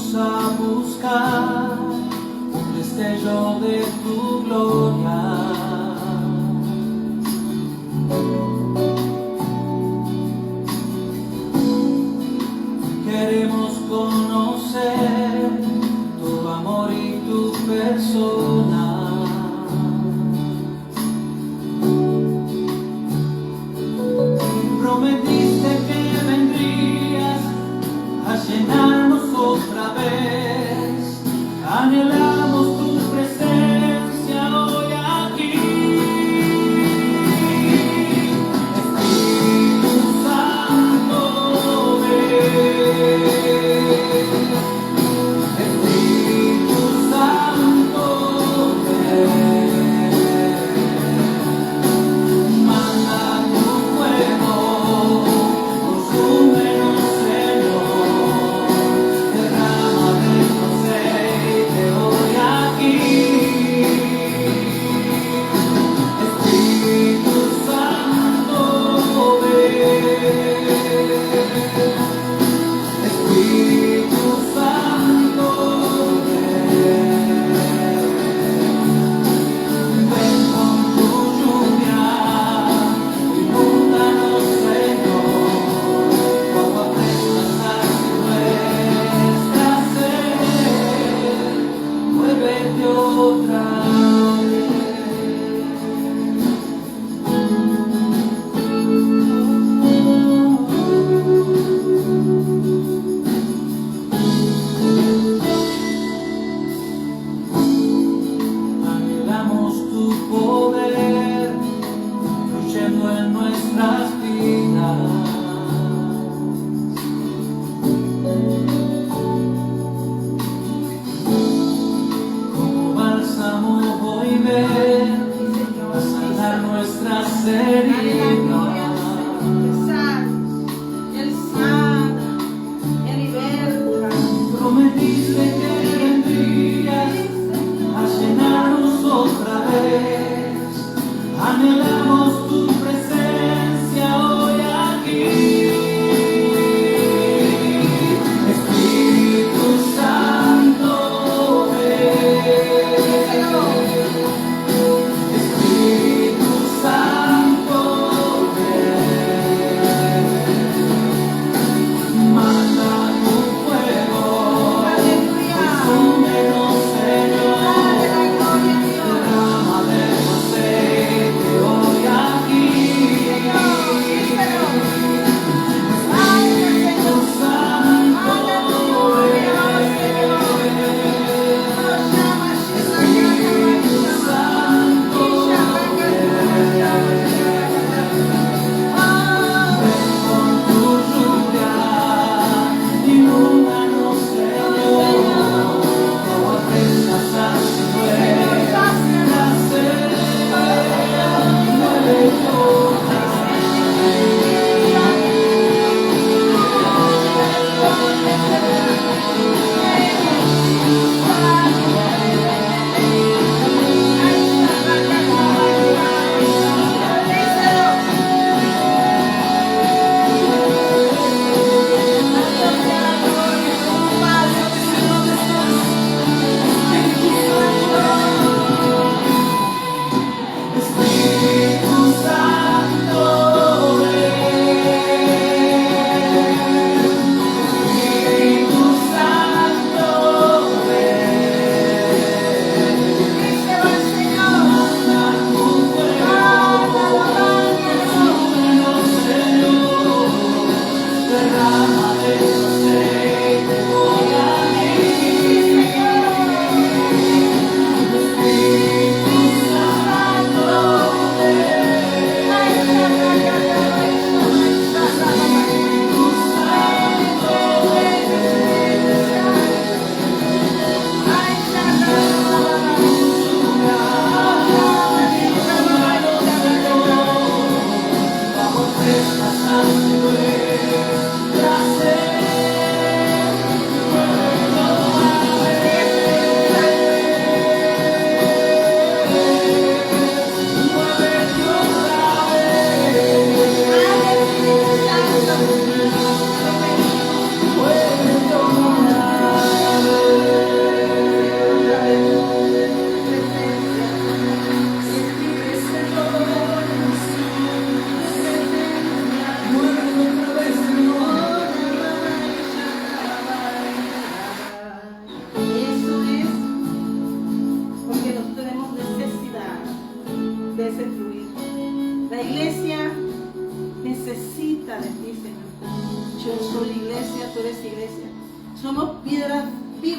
venimos a buscar un destello de tu gloria. Queremos conocer tu amor y tu persona. Prometiste que vendrías a llenarnos otra vez. Anhelamos tu presencia hoy aquí.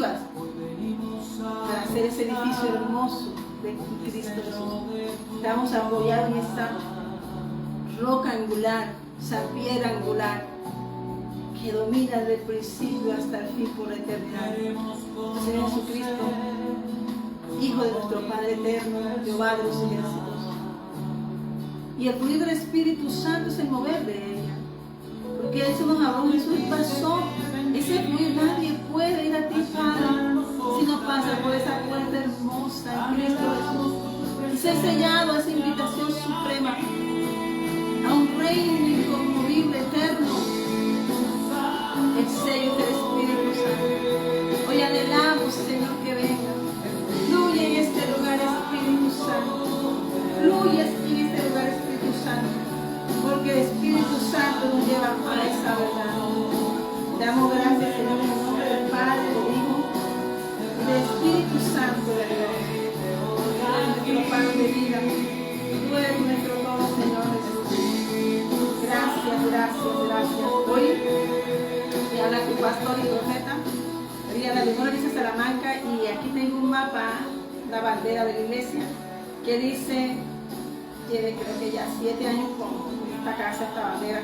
constructivas para hacer ese edificio hermoso de Cristo Jesús. Te vamos a apoyar en esta roca angular, esa piedra angular que domina desde el principio hasta el fin por la eternidad. Señor Jesucristo, Hijo de nuestro Padre eterno, Jehová de los ejércitos. Y el fluir del Espíritu Santo es el mover de ella. Porque eso nos habló Jesús, pasó ese fluir. Nadie puede ir a ti, Padre, si no pasa por esa puerta hermosa en Cristo Jesús. Y ser sellado a esa invitación suprema a un reino inconmovible, eterno. El sello del Espíritu Santo. Hoy anhelamos, Señor, que venga. Fluye en este lugar, Espíritu Santo. Fluye en este lugar, Espíritu Santo. Porque el Espíritu Santo nos lleva a esa verdad. Te damos gracias, Señor, en el nombre del Padre, del Hijo y del Espíritu Santo de Dios. Nuestro pan de vida. Tú eres nuestro todo, Señor Jesús. Gracias, gracias, gracias. Hoy me habla tu pastor y profeta, María Lourdes de Salamanca, y aquí tengo un mapa, la bandera de la iglesia, que dice, tiene creo que ya 7 años con esta casa, esta bandera,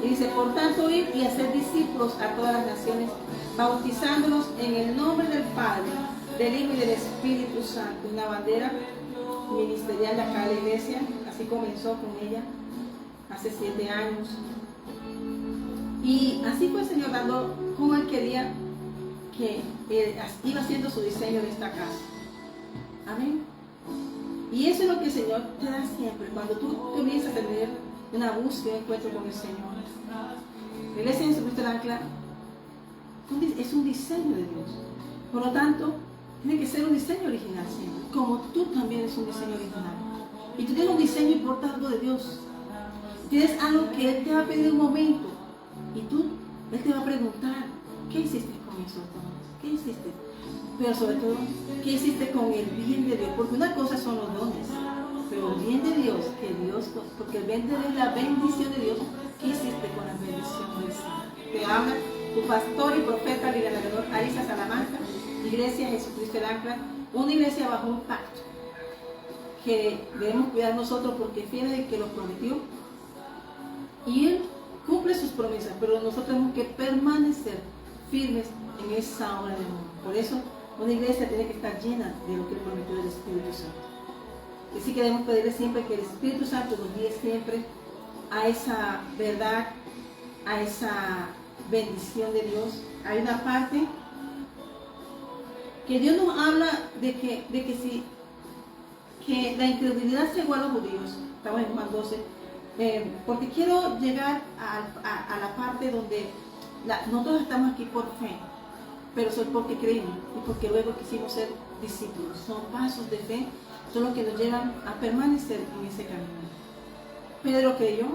y dice, por tanto, ir y hacer discípulos a todas las naciones, bautizándolos en el nombre del Padre, del Hijo y del Espíritu Santo. Una bandera ministerial de acá de la iglesia, así comenzó con ella hace 7 años. Y así fue el Señor dando como Él quería que iba haciendo su diseño de esta casa. Amén. Y eso es lo que el Señor te da siempre. Cuando tú comienzas a tener una búsqueda, un encuentro con el Señor. La iglesia de Jesucristo del Ancla es un diseño de Dios. Por lo tanto, tiene que ser un diseño original siempre. Como tú también eres un diseño original. Y tú tienes un diseño y portas algo de Dios. Tienes algo que Él te va a pedir un momento. Y Él te va a preguntar, ¿qué hiciste con eso? ¿Qué hiciste? Pero sobre todo, ¿qué hiciste con el bien de Dios? Porque una cosa son los dones, pero el bien de Dios, porque el bien de Dios es la bendición de Dios. ¿Qué hiciste con la bendición del Señor? Te habla tu pastor y profeta, liberador Arisa Salamanca, Iglesia Jesucristo del Ancla, una iglesia bajo un pacto que debemos cuidar nosotros porque fiel es el que lo prometió. Y Él cumple sus promesas, pero nosotros tenemos que permanecer firmes en esa obra de amor. Por eso, una iglesia tiene que estar llena de lo que Él prometió del Espíritu Santo. Así que debemos pedirle siempre que el Espíritu Santo nos guíe siempre a esa verdad, a esa bendición de Dios. Hay una parte que Dios nos habla de que la incredulidad cegó a los judíos. Estamos en Juan 12. Porque quiero llegar a la parte donde nosotros estamos aquí por fe, pero son porque creímos y porque luego quisimos ser discípulos. Son pasos de fe, son los que nos llevan a permanecer en ese camino. Pedro creyó,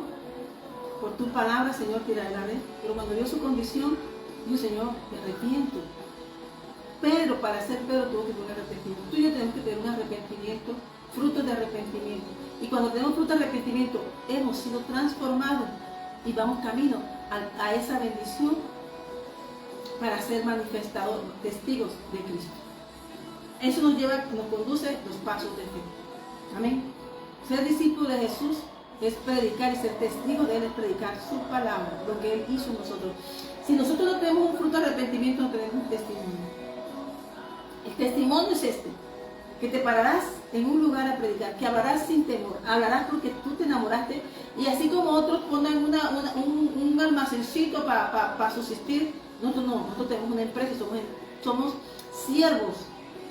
por tu palabra, Señor, tiraré la red, pero cuando vio su condición, dijo, Señor, me arrepiento. Pedro, para ser Pedro, tuvo que tener arrepentimiento. Tú y yo tenemos que tener un arrepentimiento, frutos de arrepentimiento. Y cuando tenemos fruto de arrepentimiento, hemos sido transformados y vamos camino a esa bendición para ser manifestados, testigos de Cristo. Eso nos conduce los pasos de fe. Amén. Ser discípulo de Jesús es predicar y ser testigo de Él es predicar su palabra, lo que Él hizo en nosotros. Si nosotros no tenemos un fruto de arrepentimiento, no tenemos un testimonio. El testimonio es que te pararás en un lugar a predicar, que hablarás sin temor, hablarás porque tú te enamoraste, y así como otros ponen un almacencito para subsistir, nosotros tenemos una empresa, somos siervos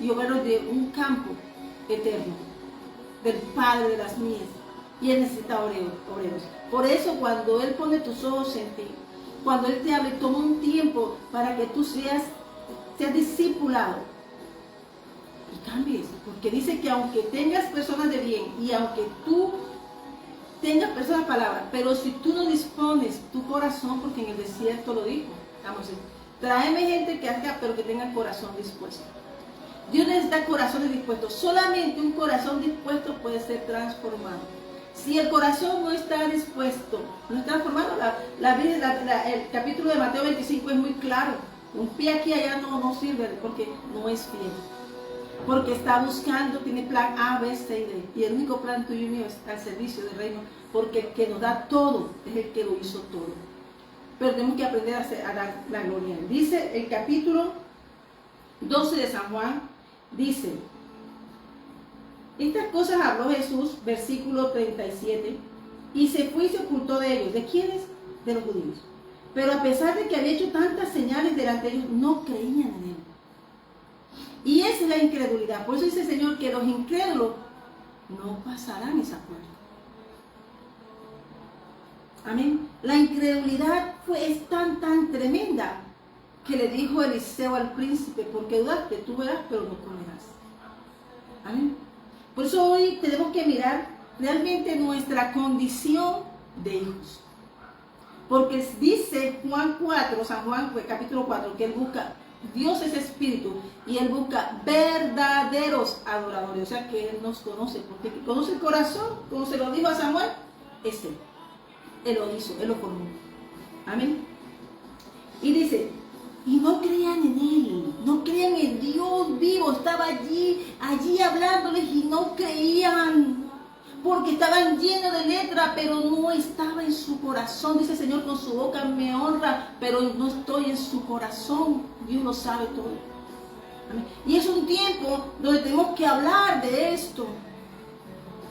y obreros de un campo eterno, del Padre de las mies, y Él necesita obreros. Por eso cuando Él pone tus ojos en ti, cuando Él te habla, toma un tiempo para que tú seas discipulado y cambies, porque dice que aunque tengas personas de bien y aunque tú tengas personas palabras, pero si tú no dispones tu corazón, porque en el desierto lo dijo, tráeme gente que haga, pero que tenga el corazón dispuesto. Dios necesita corazones dispuestos. Solamente un corazón dispuesto puede ser transformado. Si el corazón no está dispuesto, no está transformado, el capítulo de Mateo 25 es muy claro. Un pie aquí y allá no sirve porque no es fiel. Porque está buscando, tiene plan A, B, C y D. Y el único plan tuyo y mío es al servicio del reino. Porque el que nos da todo es el que lo hizo todo. Pero tenemos que aprender a dar la gloria. Dice el capítulo 12 de San Juan, dice, estas cosas habló Jesús, versículo 37, y se fue y se ocultó de ellos. ¿De quiénes? De los judíos. Pero a pesar de que había hecho tantas señales delante de ellos, no creían en él. Y esa es la incredulidad. Por eso dice el Señor que los incrédulos no pasarán esa puerta. Amén. La incredulidad es tan tremenda que le dijo Eliseo al príncipe, porque dudaste, tú verás, pero no comerás. Amén. Por eso hoy tenemos que mirar realmente nuestra condición de hijos. Porque dice Juan 4, San Juan capítulo 4, que él busca, Dios es espíritu, y él busca verdaderos adoradores. O sea que él nos conoce, porque el que conoce el corazón, como se lo dijo a Samuel, es él. Él lo hizo, él lo formó. Amén. Y dice, y no creían en él, no creían en Dios vivo, estaba allí hablándoles y no creían, porque estaban llenos de letra, pero no estaba en su corazón. Dice el Señor, con su boca me honra, pero no estoy en su corazón. Dios lo sabe todo. Amén. Y es un tiempo donde tenemos que hablar de esto.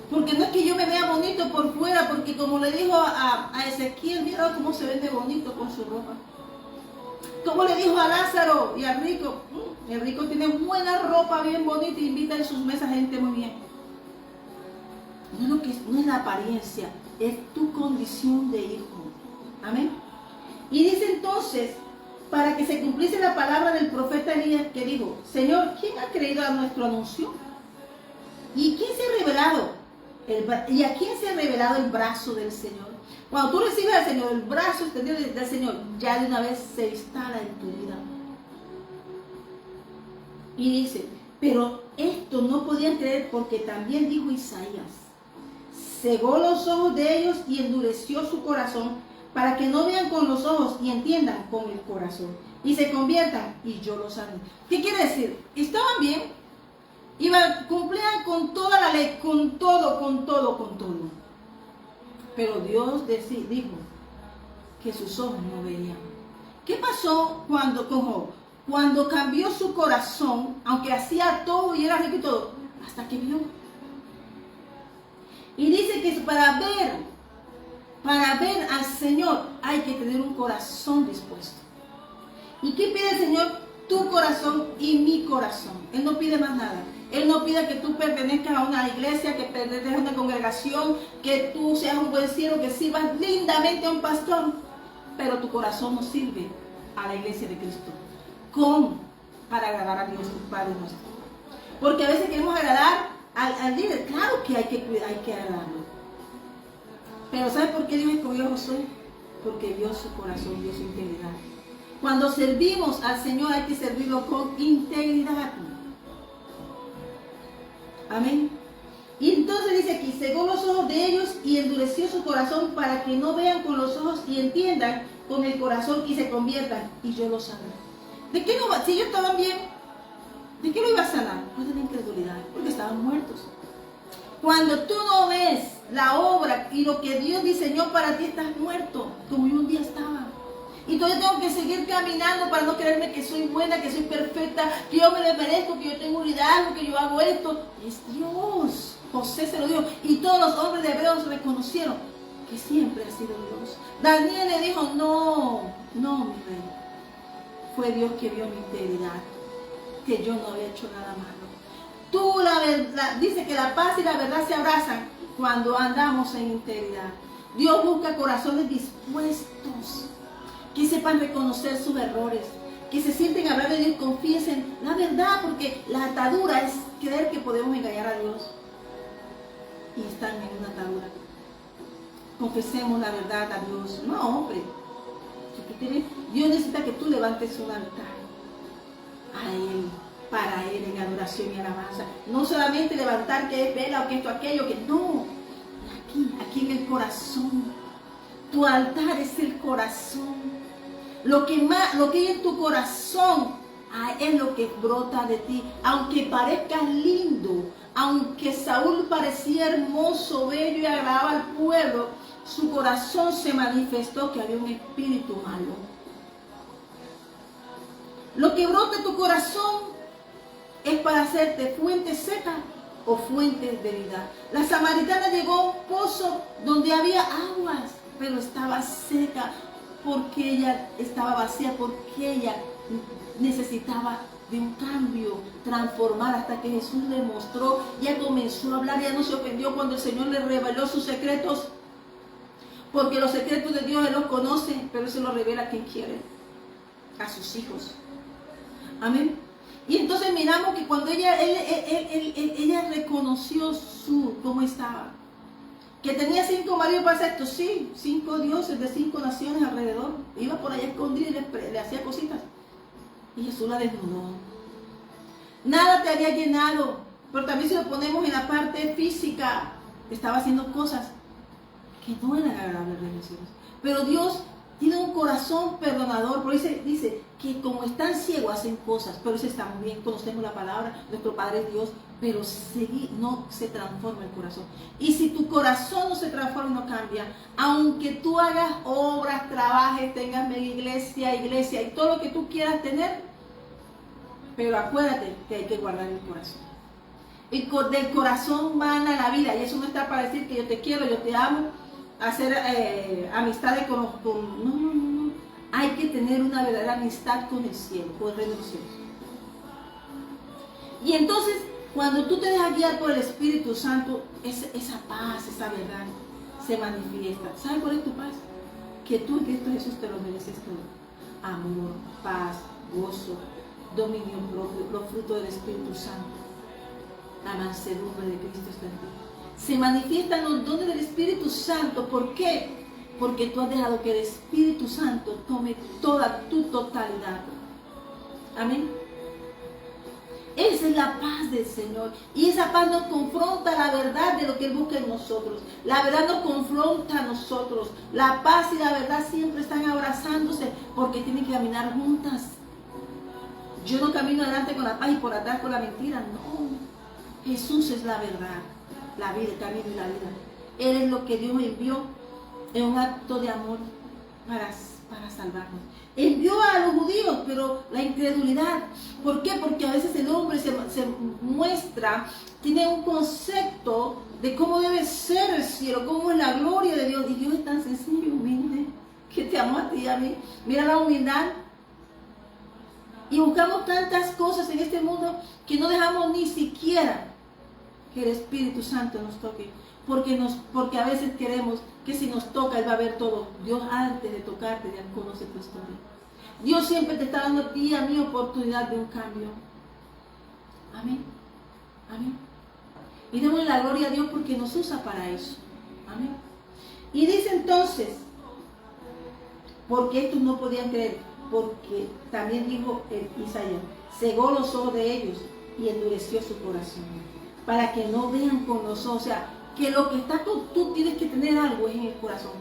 Porque no es que yo me vea bonito por fuera, porque como le dijo a Ezequiel, mira cómo se vende bonito con su ropa. Como le dijo a Lázaro y al rico, el rico tiene buena ropa, bien bonita, y invita en sus mesas gente muy bien. No es la apariencia, es tu condición de hijo. Amén. Y dice entonces, para que se cumpliese la palabra del profeta Elías, que dijo, Señor, ¿quién ha creído a nuestro anuncio? ¿Y quién se ha revelado? ¿Y a quién se ha revelado el brazo del Señor? Cuando tú recibes al Señor, el brazo extendido del Señor, ya de una vez se instala en tu vida. Y dice, pero esto no podían creer porque también dijo Isaías, cegó los ojos de ellos y endureció su corazón para que no vean con los ojos y entiendan con el corazón y se conviertan y yo los haré. ¿Qué quiere decir? Estaban bien, cumplían con toda la ley, con todo. Pero Dios dijo que sus ojos no veían. ¿Qué pasó con Job? Cuando cambió su corazón, aunque hacía todo y era rico y todo, hasta que vio. Y dice que para ver al Señor hay que tener un corazón dispuesto. ¿Y qué pide el Señor? Tu corazón y mi corazón. Él no pide más nada. Él no pide que tú pertenezcas a una iglesia, que pertenezcas a una congregación, que tú seas un buen siervo, que sirvas lindamente a un pastor. Pero tu corazón no sirve a la iglesia de Cristo. ¿Cómo? Para agradar a Dios, el Padre nuestro. Porque a veces queremos agradar al líder. Claro que hay que agradarlo. Pero ¿sabes por qué Dios escogió a Josué? Porque vio su corazón, vio su integridad. Cuando servimos al Señor hay que servirlo con integridad. Amén. Y entonces dice aquí, cegó los ojos de ellos y endureció su corazón para que no vean con los ojos y entiendan con el corazón y se conviertan. Y yo los sanaré. ¿De qué no va? Si ellos estaban bien, ¿de qué lo iba a sanar? Pues de la incredulidad, porque estaban muertos. Cuando tú no ves la obra y lo que Dios diseñó para ti, estás muerto, como yo un día estaba. Y todavía tengo que seguir caminando para no creerme que soy buena, que soy perfecta, que yo me lo merezco, que yo tengo un liderazgo, que yo hago esto. Es Dios. José se lo dijo. Y todos los hombres de Hebreos reconocieron que siempre ha sido Dios. Daniel le dijo, no, mi rey. Fue Dios que vio mi integridad, que yo no había hecho nada malo. Tú, la verdad, dice que la paz y la verdad se abrazan cuando andamos en integridad. Dios busca corazones dispuestos, que sepan reconocer sus errores, que se sienten a hablar de Dios y confiesen la verdad, porque la atadura es creer que podemos engañar a Dios. Y están en una atadura. Confesemos la verdad a Dios. No, hombre. Dios necesita que tú levantes un altar a Él, para Él, en adoración y alabanza. No solamente levantar que es vela o que esto, aquello, que no. Aquí en el corazón. Tu altar es el corazón. Lo que hay en tu corazón es lo que brota de ti. Aunque parezcas lindo, aunque Saúl parecía hermoso, bello y agradaba al pueblo, su corazón se manifestó que había un espíritu malo. Lo que brota de tu corazón es para hacerte fuente seca o fuente de vida. La samaritana llegó a un pozo donde había aguas, pero estaba seca porque ella estaba vacía, porque ella necesitaba de un cambio, transformar, hasta que Jesús le mostró. Ya comenzó a hablar, ya no se ofendió cuando el Señor le reveló sus secretos, porque los secretos de Dios Él los conoce, pero Él se los revela a quien quiere, a sus hijos. Amén. Y entonces miramos que cuando ella reconoció cómo estaba, que tenía 5 maridos para hacer esto, sí, 5 dioses de 5 naciones alrededor, iba por allá escondida y le hacía cositas. Y Jesús la desnudó. Nada te había llenado, pero también si lo ponemos en la parte física, estaba haciendo cosas que no eran agradables a los cielos. Pero Dios tiene un corazón perdonador, por eso dice que como están ciegos hacen cosas, pero eso está muy bien, conocemos la palabra, nuestro Padre es Dios, pero no se transforma el corazón. Y si tu corazón no se transforma y no cambia, aunque tú hagas obras, trabajes, tengas mega iglesia y todo lo que tú quieras tener, pero acuérdate que hay que guardar el corazón. Y del corazón mana la vida, y eso no está para decir que yo te quiero, yo te amo, hacer amistades con no. Hay que tener una verdadera amistad con el cielo, con el reino de los cielos. Y entonces, cuando tú te dejas guiar por el Espíritu Santo, esa paz, esa verdad se manifiesta. ¿Sabes cuál es tu paz? Que tú en Cristo Jesús te lo mereces todo. Amor, paz, gozo, dominio propio, los frutos del Espíritu Santo. La mansedumbre de Cristo está en ti. Se manifiestan los dones del Espíritu Santo. ¿Por qué? Porque tú has dejado que el Espíritu Santo tome toda tu totalidad. Amén. Esa es la paz del Señor. Y esa paz nos confronta la verdad de lo que Él busca en nosotros. La verdad nos confronta a nosotros. La paz y la verdad siempre están abrazándose porque tienen que caminar juntas. Yo no camino adelante con la paz y por atrás con la mentira. No. Jesús es la verdad, la vida, el camino y la vida. Él es lo que Dios envió en un acto de amor para salvarnos. Envió a los judíos, pero la incredulidad. ¿Por qué? Porque a veces el hombre se muestra, tiene un concepto de cómo debe ser el cielo, cómo es la gloria de Dios. Y Dios es tan sencillo y humilde, que te amó a ti y a mí. Mira la humildad. Y buscamos tantas cosas en este mundo que no dejamos ni siquiera que el Espíritu Santo nos toque. Porque a veces queremos que si nos toca, Él va a ver todo. Dios antes de tocarte ya conoce tu historia. Dios siempre te está dando a ti y a mí oportunidad de un cambio. Amén. Amén. Y démosle la gloria a Dios porque nos usa para eso. Amén. Y dice entonces, porque estos no podían creer, porque también dijo Isaías, cegó los ojos de ellos y endureció su corazón, para que no vean con los ojos. O sea, que lo que está tú tienes que tener algo en el corazón.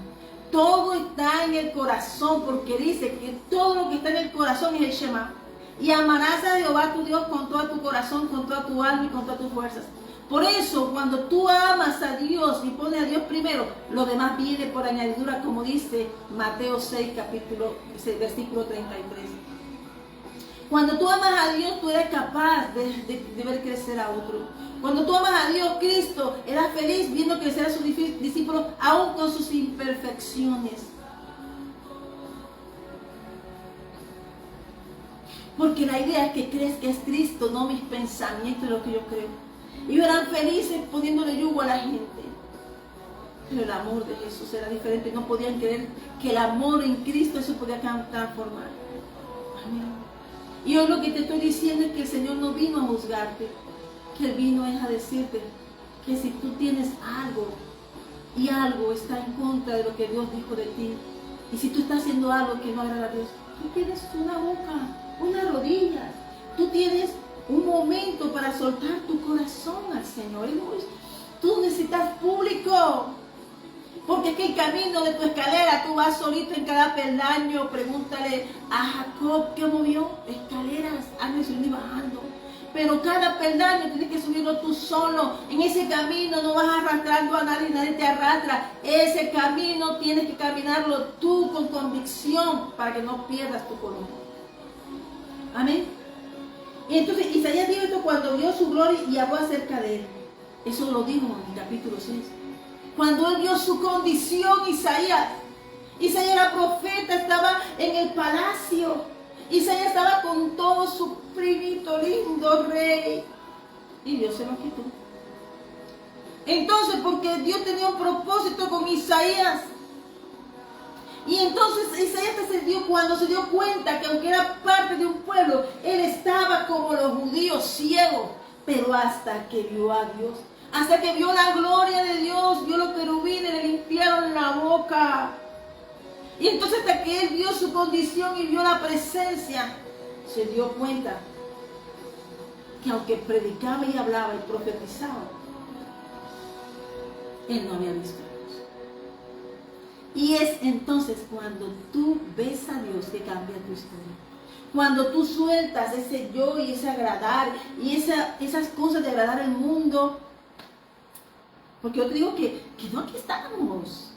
Todo está en el corazón, porque dice que todo lo que está en el corazón es el Shema. Y amarás a Jehová tu Dios con todo tu corazón, con toda tu alma y con todas tus fuerzas. Por eso, cuando tú amas a Dios y pones a Dios primero, lo demás viene por añadidura, como dice Mateo 6, versículo 33. Cuando tú amas a Dios, tú eres capaz de ver crecer a otro. Cuando tú amas a Dios, Cristo era feliz viendo crecer a sus discípulos, aún con sus imperfecciones. Porque la idea es que crees que es Cristo, no mis pensamientos, lo que yo creo. Ellos eran felices poniéndole yugo a la gente. Pero el amor de Jesús era diferente. No podían creer que el amor en Cristo se podía transformar. Amén. Y hoy lo que te estoy diciendo es que el Señor no vino a juzgarte. Que Él vino es a decirte que si tú tienes algo y algo está en contra de lo que Dios dijo de ti, y si tú estás haciendo algo que no agrada a Dios, tú tienes una boca, una rodilla, tú tienes un momento para soltar tu corazón al Señor. Tú necesitas público. Porque es que el camino de tu escalera, tú vas solito en cada peldaño. Pregúntale a Jacob qué movió escaleras, anda subiendo y bajando. Pero cada peldaño tienes que subirlo tú solo. En ese camino no vas arrastrando a nadie, nadie te arrastra. Ese camino tienes que caminarlo tú con convicción para que no pierdas tu columna. Amén. Y entonces Isaías dijo esto cuando vio su gloria y habló acerca de él. Eso lo dijo en el capítulo 6. Cuando él vio su condición, Isaías era profeta, estaba en el palacio. Isaías estaba con todo su primito lindo rey. Y Dios se lo quitó. Entonces, porque Dios tenía un propósito con Isaías. Y entonces Isaías cuando se dio cuenta que aunque era parte de un pueblo, él estaba como los judíos ciegos. Pero hasta que vio a Dios, hasta que vio la gloria de Dios, vio los querubines, le limpiaron la boca. Y entonces hasta que él vio su condición y vio la presencia, se dio cuenta que aunque predicaba y hablaba y profetizaba, él no había visto a Dios. Y es entonces cuando tú ves a Dios que cambia tu historia. Cuando tú sueltas ese yo y ese agradar y esas cosas de agradar al mundo. Porque yo te digo que no aquí estábamos.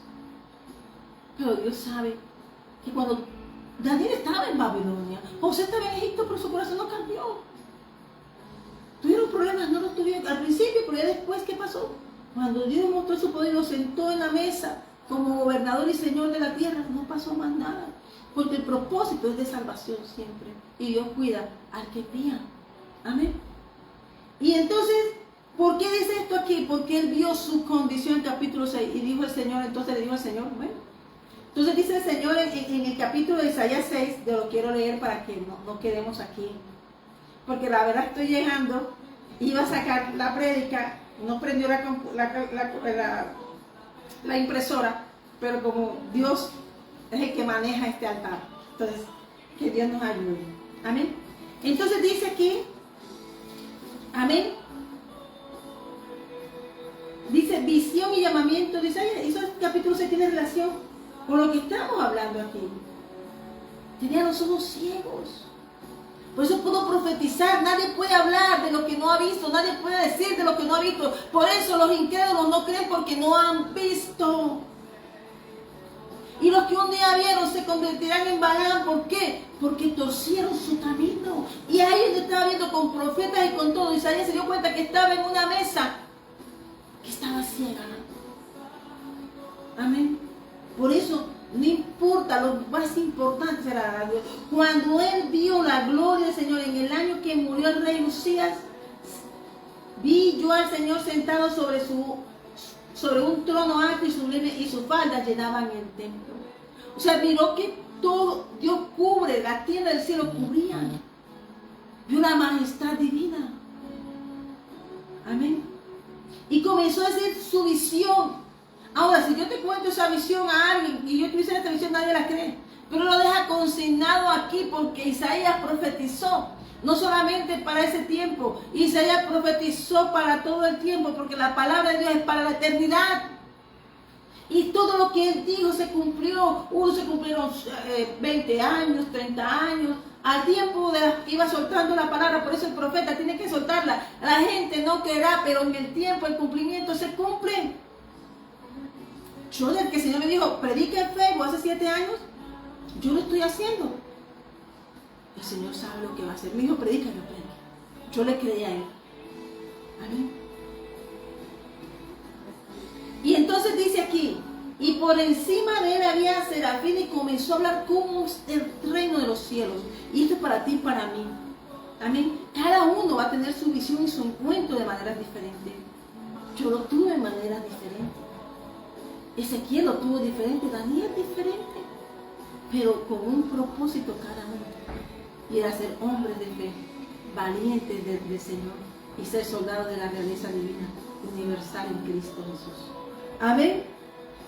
Pero Dios sabe que cuando Daniel estaba en Babilonia, José estaba en Egipto, pero su corazón no cambió. Tuvieron problemas, no los tuvieron al principio, pero ya después, ¿qué pasó? Cuando Dios mostró su poder y lo sentó en la mesa como gobernador y señor de la tierra, no pasó más nada. Porque el propósito es de salvación siempre. Y Dios cuida al que pía. Amén. Y entonces, ¿por qué dice esto aquí? Porque él vio su condición en capítulo 6. Y dijo el Señor, entonces le dijo al Señor, bueno. Entonces dice el Señor en el capítulo de Isaías 6, de lo quiero leer para que no quedemos aquí. Porque la verdad estoy llegando, iba a sacar la prédica, no prendió la impresora, pero como Dios es el que maneja este altar. Entonces, que Dios nos ayude. Amén. Entonces dice aquí, amén. Dice visión y llamamiento de Isaías. Eso el capítulo 6 tiene relación con lo que estamos hablando aquí. Tenía los ojos ciegos. Por eso pudo profetizar. Nadie puede hablar de lo que no ha visto. Nadie puede decir de lo que no ha visto. Por eso los incrédulos no creen porque no han visto. Y los que un día vieron se convertirán en Balaam. ¿Por qué? Porque torcieron su camino. Y ahí él estaba viendo con profetas y con todo. Isaías se dio cuenta que estaba en una mesa que estaba ciega. Amén. Por eso no importa, lo más importante será a Dios. Cuando él vio la gloria del Señor en el año que murió el rey Usías, vi yo al Señor sentado sobre un trono alto y sublime, y sus faldas llenaban el templo. O sea, miró que todo, Dios cubre, la tierra y el cielo cubrían. Vio la majestad divina. Amén. Y comenzó a decir su visión. Ahora, si yo te cuento esa visión a alguien y yo tuviese esta visión, nadie la cree. Pero lo deja consignado aquí porque Isaías profetizó. No solamente para ese tiempo, Isaías profetizó para todo el tiempo, porque la palabra de Dios es para la eternidad. Y todo lo que él dijo se cumplió. Uno se cumplieron 20 años, 30 años. Al tiempo iba soltando la palabra, por eso el profeta tiene que soltarla. La gente no creerá, pero en el tiempo el cumplimiento se cumple. Yo, desde que el Señor me dijo, predica en Facebook hace 7 años, yo lo estoy haciendo. El Señor sabe lo que va a hacer. Me dijo, predica, yo predico. Yo le creí a Él. Amén. Y entonces dice aquí, y por encima de Él había serafín y comenzó a hablar como el reino de los cielos. Y esto es para ti y para mí. Amén. Cada uno va a tener su visión y su encuentro de maneras diferentes. Yo lo tuve de maneras diferentes. Ezequiel lo tuvo diferente, Daniel diferente, pero con un propósito cada uno, y era ser hombres de fe, valientes del Señor, y ser soldados de la realeza divina, universal en Cristo Jesús. Amén.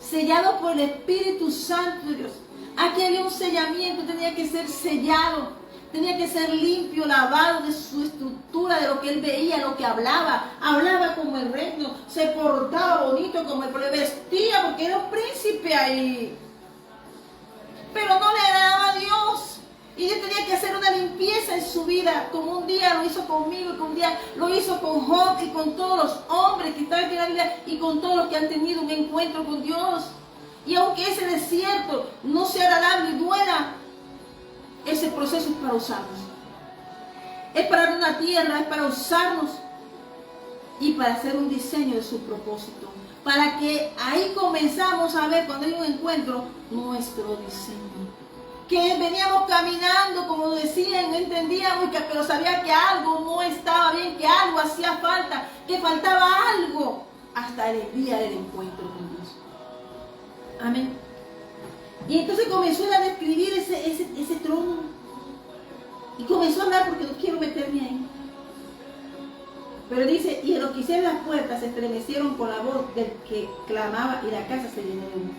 Sellado por el Espíritu Santo de Dios. Aquí había un sellamiento, tenía que ser sellado, tenía que ser limpio, lavado de su estructura de lo que él veía, lo que hablaba. Hablaba como el reino, se portaba bonito como el pueblo, vestía porque era un príncipe ahí. Pero no le agradaba a Dios. Y Dios tenía que hacer una limpieza en su vida, como un día lo hizo conmigo, y como un día lo hizo con Job y con todos los hombres que están en la Biblia y con todos los que han tenido un encuentro con Dios. Y aunque ese desierto no sea agradable y duela, ese proceso es para usarnos. Es para dar una tierra, es para usarnos y para hacer un diseño de su propósito. Para que ahí comenzamos a ver cuando hay un encuentro nuestro diseño. Que veníamos caminando, como decían, no entendíamos, pero sabía que algo no estaba bien, que algo hacía falta, que faltaba algo hasta el día del encuentro con Dios. Amén. Y entonces comenzó a describir ese trono. Y comenzó a hablar porque no quiero meterme ahí. Pero dice, y en lo que hicieron las puertas se estremecieron con la voz del que clamaba y la casa se llenó de humo.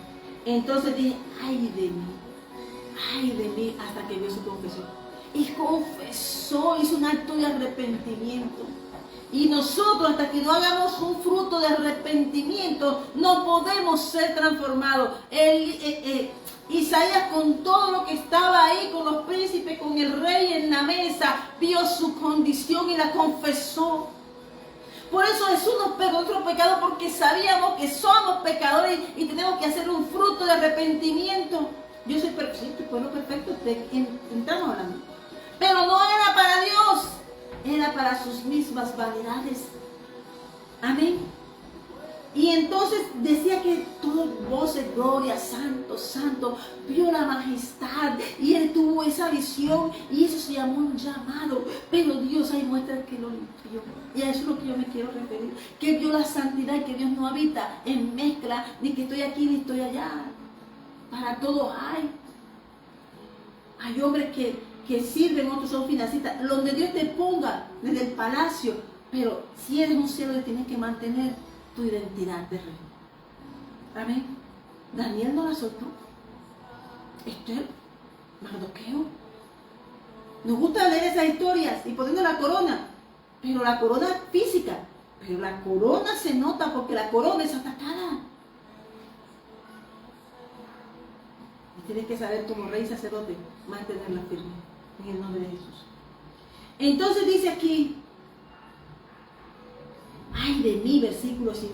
Entonces dije, ay de mí, hasta que vio su confesión. Y confesó, hizo un acto de arrepentimiento. Y nosotros, hasta que no hagamos un fruto de arrepentimiento, no podemos ser transformados. Isaías, con todo lo que estaba ahí, con los príncipes, con el rey en la mesa, vio su condición y la confesó. Por eso Jesús nos perdonó nuestro pecado, porque sabíamos que somos pecadores y tenemos que hacer un fruto de arrepentimiento. Yo soy perfecto, pueblo perfecto, estamos hablando. Pero no era para Dios, era para sus mismas vanidades. Amén. Y entonces decía que todo voz de gloria, santo, santo, vio la majestad y él tuvo esa visión y eso se llamó un llamado. Pero Dios ahí muestra que lo limpió. Y a eso es lo que yo me quiero referir. Que vio la santidad y que Dios no habita en mezcla, ni que estoy aquí ni estoy allá. Para todos hay. Hay hombres que sirven, otros son financistas. Donde Dios te ponga, desde el palacio. Pero si eres un siervo, tienes que mantener tu identidad de rey. Amén. Daniel no la soltó. Esther, Mardoqueo. Nos gusta leer esas historias y poniendo la corona. Pero la corona física. Pero la corona se nota porque la corona es atacada. Tienes que saber como rey y sacerdote mantenerla firme en el nombre de Jesús. Entonces dice aquí, ay de mí, versículo 5,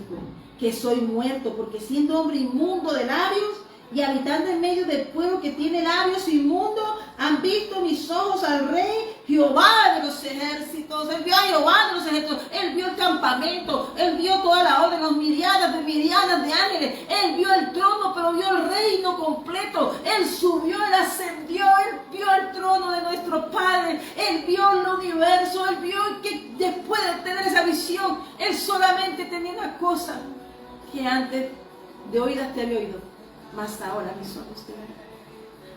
que soy muerto, porque siendo hombre inmundo de labios y habitando en medio del pueblo que tiene labios inmundos, han visto mis ojos al rey Jehová de los ejércitos. Él vio a Jehová de los ejércitos, él vio el campamento, él vio toda la orden, los miriadas de ángeles, él vio el trono, pero vio el reino completo. Él subió, él ascendió, él vio el trono de nuestro Padre, él vio el universo, él vio que después de tener esa visión, él solamente tenía una cosa que antes de oídas te había oído, mas ahora mis ojos te ven.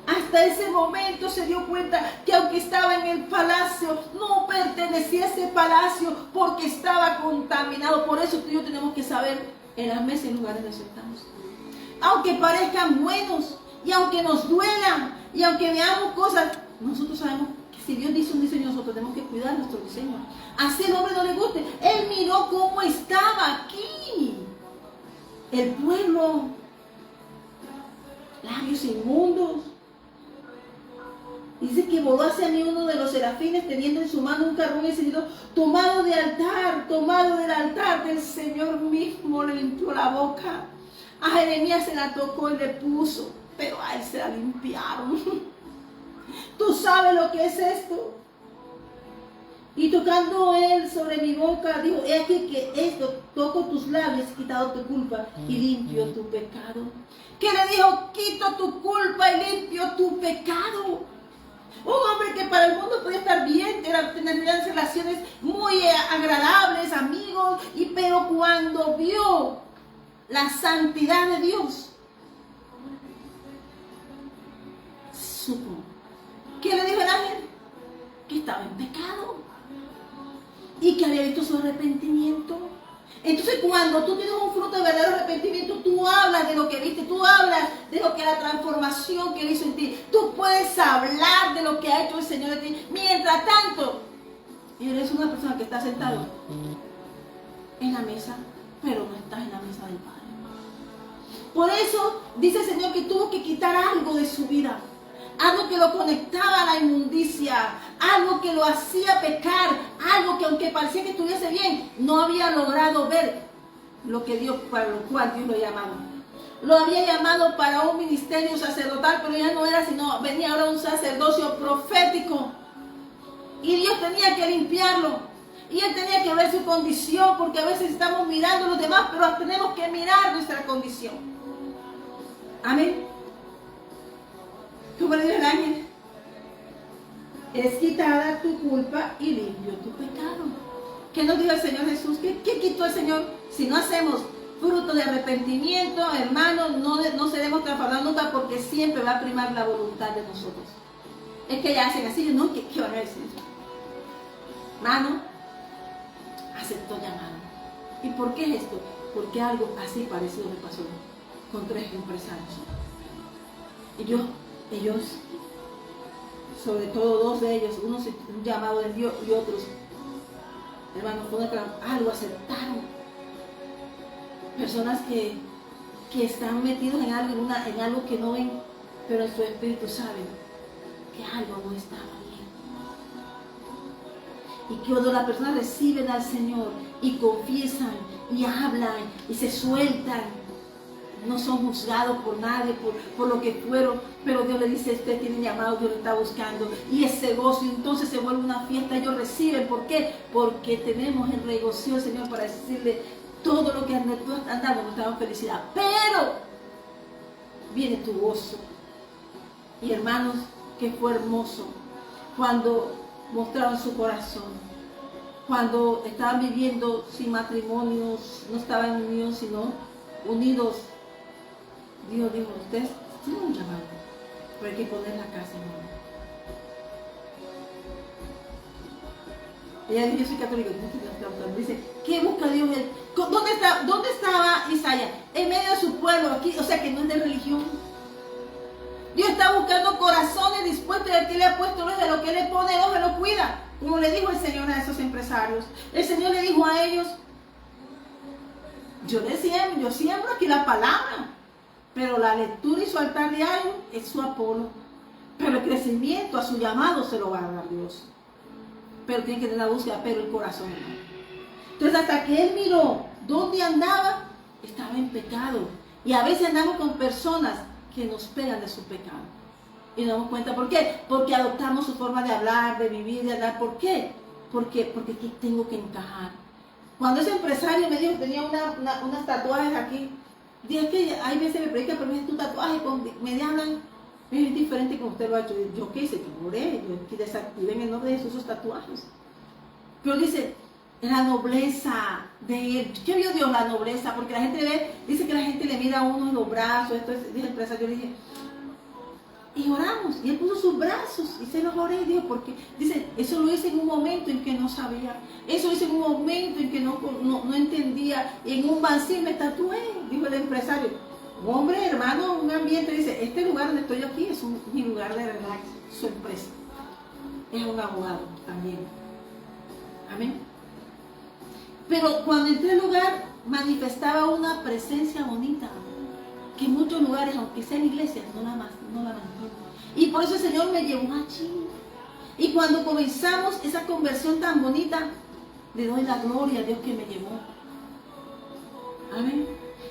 Hasta ese momento se dio cuenta que aunque estaba en el palacio, no pertenecía a ese palacio porque estaba contaminado. Por eso tú y yo tenemos que saber en las mesas y lugares donde estamos. Aunque parezcan buenos y aunque nos duelan y aunque veamos cosas, nosotros sabemos que si Dios dice un diseño, nosotros tenemos que cuidar nuestro diseño. Así el hombre no le guste. Él miró cómo estaba aquí el pueblo, labios inmundos. Dice que voló hacia mí uno de los serafines teniendo en su mano un carbón encendido tomado del altar del Señor mismo. Le limpió la boca. A Jeremías se la tocó y le puso, pero a él se la limpiaron. Tú sabes lo que es esto. Y tocando él sobre mi boca, dijo, he aquí que esto, toco tus labios, quitado tu culpa y limpio tu pecado. ¿Qué le dijo? Quito tu culpa y limpio tu pecado. Un hombre que para el mundo podía estar bien, tener relaciones muy agradables, amigos, pero cuando vio la santidad de Dios, supo. ¿Qué le dijo el ángel? Que estaba en pecado y que había visto su arrepentimiento. Entonces cuando tú tienes un fruto de verdadero arrepentimiento, tú hablas de lo que viste, tú hablas de lo que la transformación que Él hizo en ti. Tú puedes hablar de lo que ha hecho el Señor en ti. Mientras tanto, Y eres una persona que está sentado en la mesa, pero no estás en la mesa del Padre. Por eso dice el Señor que tuvo que quitar algo de su vida. Algo que lo conectaba a la inmundicia, algo que lo hacía pecar, algo que aunque parecía que estuviese bien, no había logrado ver lo que Dios, para lo cual Dios lo llamaba. Lo había llamado para un ministerio sacerdotal, pero ya no era, sino venía ahora un sacerdocio profético. Y Dios tenía que limpiarlo. Y Él tenía que ver su condición, porque a veces estamos mirando a los demás, pero tenemos que mirar nuestra condición. Amén. Como le dijo el ángel, es quitada tu culpa y limpio tu pecado. ¿Qué nos dijo el Señor Jesús? ¿Qué quitó el Señor? Si no hacemos fruto de arrepentimiento, hermanos, no seremos transformados nunca, porque siempre va a primar la voluntad de nosotros. Es que ya hacen así, ¿no? ¿Qué van a decir? Hermano, aceptó llamado. ¿Y por qué es esto? Porque algo así parecido me pasó con 3 empresarios. Y ellos, sobre todo 2 de ellos, uno se un llamado de Dios y otros, hermanos, algo aceptaron. Personas que están metidos en algo que no ven, pero en su espíritu saben que algo no estaba bien. Y que cuando las personas reciben al Señor y confiesan y hablan y se sueltan, no son juzgados por nadie, por lo que fueron, pero Dios le dice, usted tiene llamado, Dios lo está buscando, y ese gozo, y entonces se vuelve una fiesta, ellos reciben. ¿Por qué? Porque tenemos el regocijo del Señor para decirle todo lo que andamos, nos da felicidad, pero viene tu gozo. Y hermanos, que fue hermoso cuando mostraron su corazón, cuando estaban viviendo sin matrimonios, no estaban unidos, sino unidos. Dios dijo, ustedes tienen un llamado, pero hay que poner la casa en orden. Ella dice, yo soy católica, dice, ¿qué busca Dios? ¿Dónde estaba Isaías? En medio de su pueblo, aquí, o sea que no es de religión. Dios está buscando corazones dispuestos, y el que le ha puesto de lo que le pone, no se lo cuida. Como le dijo el Señor a esos empresarios. El Señor le dijo a ellos, yo siembro aquí la palabra, pero la lectura y su altar diario es su Apolo. Pero el crecimiento a su llamado se lo va a dar Dios. Pero tiene que tener la búsqueda, pero el corazón no. Entonces hasta que él miró dónde andaba, estaba en pecado. Y a veces andamos con personas que nos pegan de su pecado. Y nos damos cuenta, ¿por qué? Porque adoptamos su forma de hablar, de vivir, de hablar. ¿Por qué? Porque aquí tengo que encajar. Cuando ese empresario me dijo que tenía unas tatuajes aquí, dije que hay veces me predica, pero me dice tu tatuaje, me hablan, es diferente como usted lo ha hecho. Yo qué hice, yo oré, yo desactivé en el nombre de Jesús esos tatuajes. Pero dice, la nobleza de él. ¿Qué vio Dios? La nobleza, porque la gente dice que la gente le mira a uno en los brazos. Esto es, dije el empresario, yo le dije, y oramos, y él puso sus brazos y se los oré, Dios, porque dice, eso lo hice en un momento en que no sabía, eso lo hice en un momento en que no entendía, y en un vacío me tatué, dijo el empresario. Un hombre, hermano, un ambiente, dice, este lugar donde estoy aquí es mi lugar de relax, su empresa. Es un abogado también. Amén. Pero cuando entré al lugar, manifestaba una presencia bonita, que en muchos lugares, aunque sean iglesias, no la mantienen. Y por eso el Señor me llevó allí. Y cuando comenzamos esa conversión tan bonita, le doy la gloria a Dios que me llevó. Amén.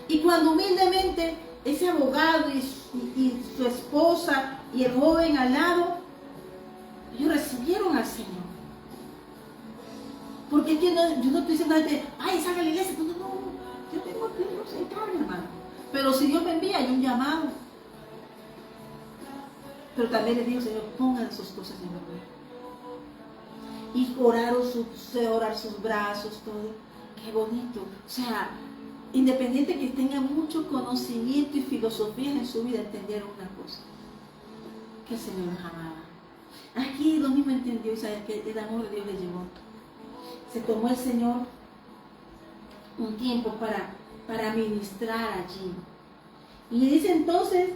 Y cuando humildemente ese abogado y su esposa y el joven al lado, ellos recibieron al Señor. Porque es que yo no estoy diciendo a la gente, ay, salga a la iglesia. No, yo tengo que irnos en carne, hermano. Pero si Dios me envía, hay un llamado. Pero también le digo, Señor, pongan sus cosas en orden. Y orar sus brazos, todo. Qué bonito. O sea, independiente que tenga mucho conocimiento y filosofía en su vida, entendieron una cosa. Que el Señor nos amaba. Aquí lo mismo entendió Isaías, que el amor de Dios le llevó. Se tomó el Señor un tiempo para ministrar allí. Y dice entonces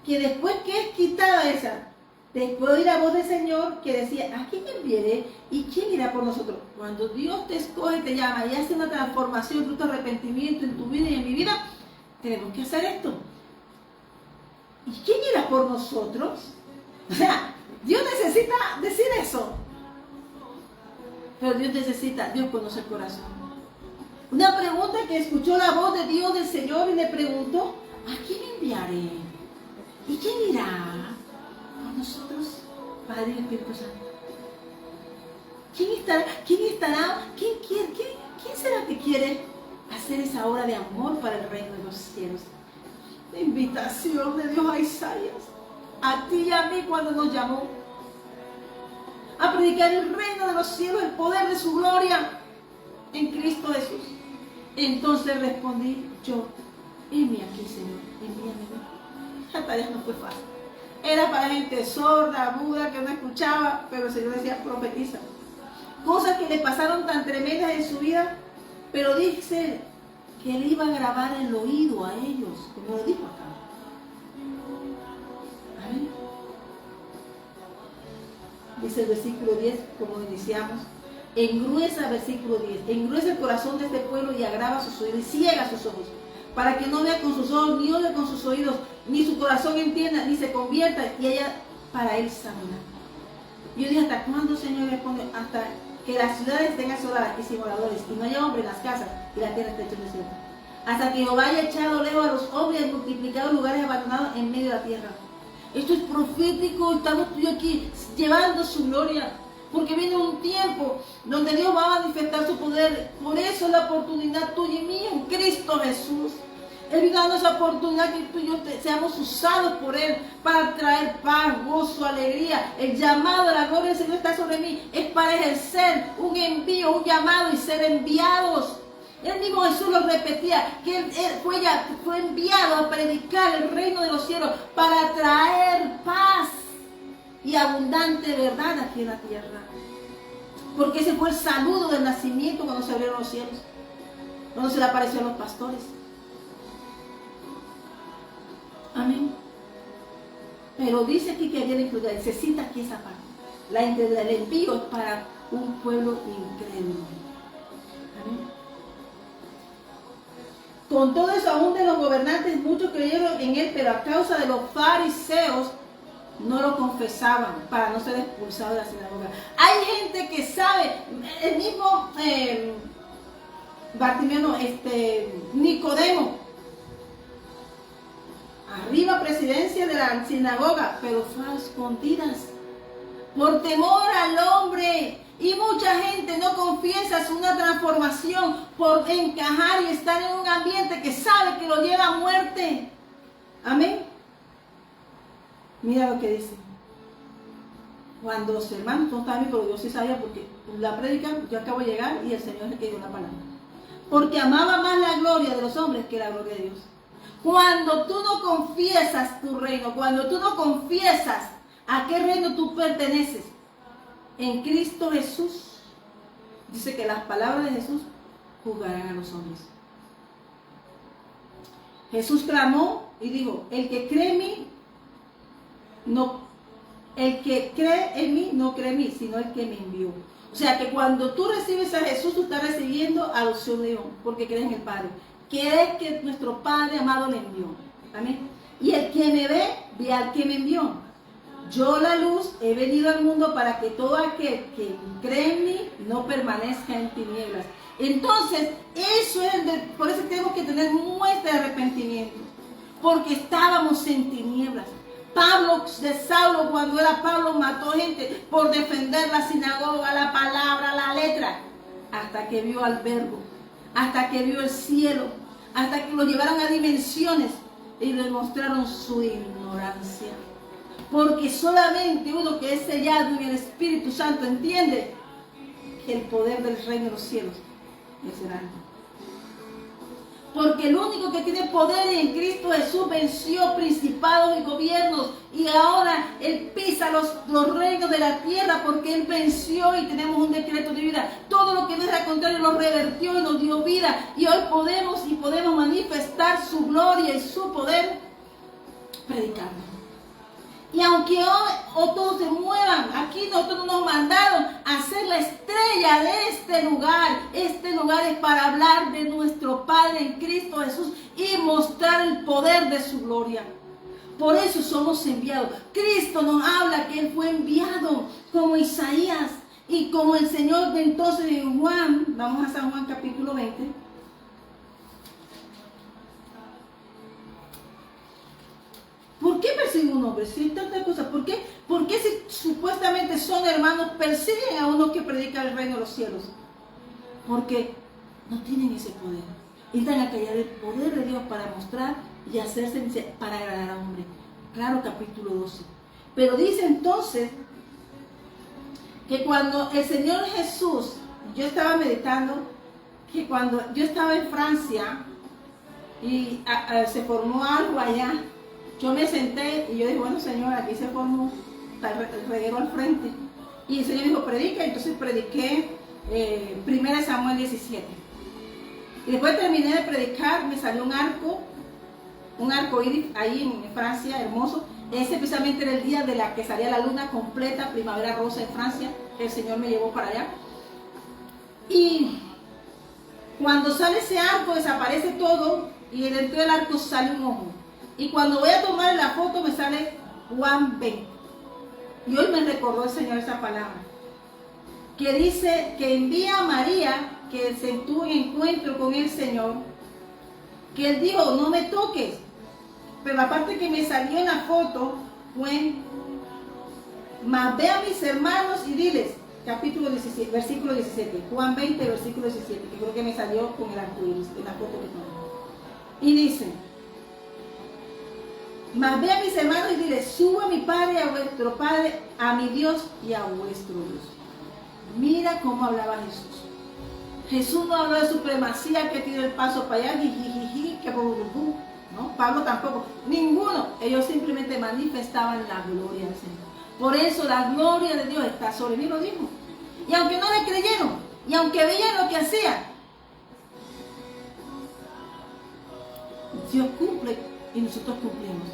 que después que es quitada esa, Después oí la voz del Señor que decía, ¿a quién enviaré y quién irá por nosotros? Cuando Dios te escoge, te llama y hace una transformación, fruto de arrepentimiento en tu vida y en mi vida, tenemos que hacer esto. ¿Y quién irá por nosotros? O sea, Dios necesita decir eso. Pero Dios conoce el corazón. Una pregunta que escuchó la voz de Dios del Señor y le preguntó, ¿a quién enviaré? ¿Y quién irá por nosotros? Padre y Espíritu Santo. ¿Quién será que quiere hacer esa obra de amor para el reino de los cielos? La invitación de Dios a Isaías, a ti y a mí cuando nos llamó a predicar el reino de los cielos, el poder de su gloria en Cristo Jesús. Entonces respondí yo, heme aquí, Señor, envíame. La tarea no fue fácil. Era para gente sorda, muda, que no escuchaba, pero el Señor decía, profetiza. Cosas que le pasaron tan tremendas en su vida, pero dice que Él iba a grabar el oído a ellos, como lo dijo acá. Amén. Dice el versículo 10, como iniciamos, engruesa, versículo 10, engruesa el corazón de este pueblo y agrava sus oídos y ciega sus ojos, para que no vea con sus ojos, ni oiga con sus oídos, ni su corazón entienda, ni se convierta, y ella para él sanará. Yo dije, ¿hasta cuándo, Señor? Responde, hasta que las ciudades estén asoladas y sin moradores, y no haya hombre en las casas, y la tierra esté hecha desierta. Hasta que Jehová haya echado lejos a los hombres y multiplicado lugares abandonados en medio de la tierra. Esto es profético, estamos tú y yo aquí llevando su gloria, porque viene un tiempo donde Dios va a manifestar su poder. Por eso es la oportunidad tuya y mía en Cristo Jesús. Él vino dando esa oportunidad que tú y yo seamos usados por Él para traer paz, gozo, alegría. El llamado a la gloria del Señor está sobre mí. Es para ejercer un envío, un llamado y ser enviados. Él mismo Jesús lo repetía, que él fue enviado a predicar el reino de los cielos para traer paz y abundante verdad aquí en la tierra. Porque ese fue el saludo del nacimiento cuando se abrieron los cielos, cuando se le apareció a los pastores. Amén. Pero dice aquí que había la incredulidad, necesita aquí esa parte. La incredulidad, el envío es para un pueblo incrédulo. Amén. Con todo eso, aún de los gobernantes, muchos creyeron en él, pero a causa de los fariseos no lo confesaban para no ser expulsados de la sinagoga. Hay gente que sabe, el mismo Bartimeo, Nicodemo, arriba presidencia de la sinagoga, pero fue a escondidas por temor al hombre. Y mucha gente no confiesa una transformación por encajar y estar en un ambiente que sabe que lo lleva a muerte. Amén. Mira lo que dice. Cuando los hermanos no estaban, pero yo sí sabía porque la prédica, yo acabo de llegar y el Señor le dio la palabra. Porque amaba más la gloria de los hombres que la gloria de Dios. Cuando tú no confiesas tu reino, cuando tú no confiesas a qué reino tú perteneces, en Cristo Jesús, dice que las palabras de Jesús juzgarán a los hombres. Jesús clamó y dijo, el que cree en mí, no cree en mí, sino el que me envió. O sea que cuando tú recibes a Jesús, tú estás recibiendo adopción de Dios, porque crees en el Padre. Crees que nuestro Padre amado le envió. Amén. Y el que me ve al que me envió. Yo, la luz, he venido al mundo para que todo aquel que cree en mí no permanezca en tinieblas. Entonces, eso es por eso tenemos que tener muestra de arrepentimiento, porque estábamos en tinieblas. Pablo de Saulo, cuando era Pablo, mató gente por defender la sinagoga, la palabra, la letra, hasta que vio al verbo, hasta que vio el cielo, hasta que lo llevaron a dimensiones y le mostraron su ignorancia. Porque solamente uno que es sellado en el Espíritu Santo entiende que el poder del reino de los cielos es grande. Porque el único que tiene poder en Cristo Jesús venció principados y gobiernos. Y ahora Él pisa los reinos de la tierra porque Él venció y tenemos un decreto de vida. Todo lo que no era contrario lo revertió y nos dio vida. Y hoy podemos manifestar su gloria y su poder predicando. Y aunque hoy o todos se muevan, aquí nosotros nos mandaron a ser la estrella de este lugar. Este lugar es para hablar de nuestro Padre en Cristo Jesús y mostrar el poder de su gloria. Por eso somos enviados. Cristo nos habla que Él fue enviado como Isaías y como el Señor de entonces en Juan. Vamos a San Juan capítulo 20. ¿Por qué persiguen a un hombre? Si tanta cosa. ¿Por qué? ¿Por qué si supuestamente son hermanos persiguen a uno que predica el reino de los cielos? Porque no tienen ese poder. Entran a callar el poder de Dios para mostrar y hacerse para agradar a hombre. Claro, capítulo 12. Pero dice entonces que cuando el Señor Jesús, yo estaba meditando que cuando yo estaba en Francia y se formó algo allá, yo me senté y yo dije, bueno, Señor, aquí se formó el reguero al frente. Y el Señor dijo, predica. Entonces prediqué 1 Samuel 17. Y después terminé de predicar, me salió un arco iris ahí en Francia, hermoso. Ese precisamente era el día de la que salía la luna completa, primavera rosa en Francia. El Señor me llevó para allá. Y cuando sale ese arco, desaparece todo y dentro del arco sale un ojo. Y cuando voy a tomar la foto me sale Juan 20. Y hoy me recordó el Señor esa palabra. Que dice que envía a María, que se tuvo un encuentro con el Señor. Que Él dijo, no me toques. Pero la parte que me salió en la foto fue, mas ve a mis hermanos y diles, capítulo 17, versículo 17. Juan 20, versículo 17. Que creo que me salió con el arcoíris en la foto que tomé. Y dice, mas ve a mis hermanos y dile, subo a mi Padre, a vuestro Padre, a mi Dios y a vuestro Dios. Mira cómo hablaba Jesús. Jesús no habló de supremacía, que tira el paso para allá, que no, Pablo tampoco, ninguno. Ellos simplemente manifestaban la gloria del Señor. Por eso la gloria de Dios está sobre mí, lo dijo. Y aunque no le creyeron, y aunque veían lo que hacía, Dios cumple y nosotros cumplimos.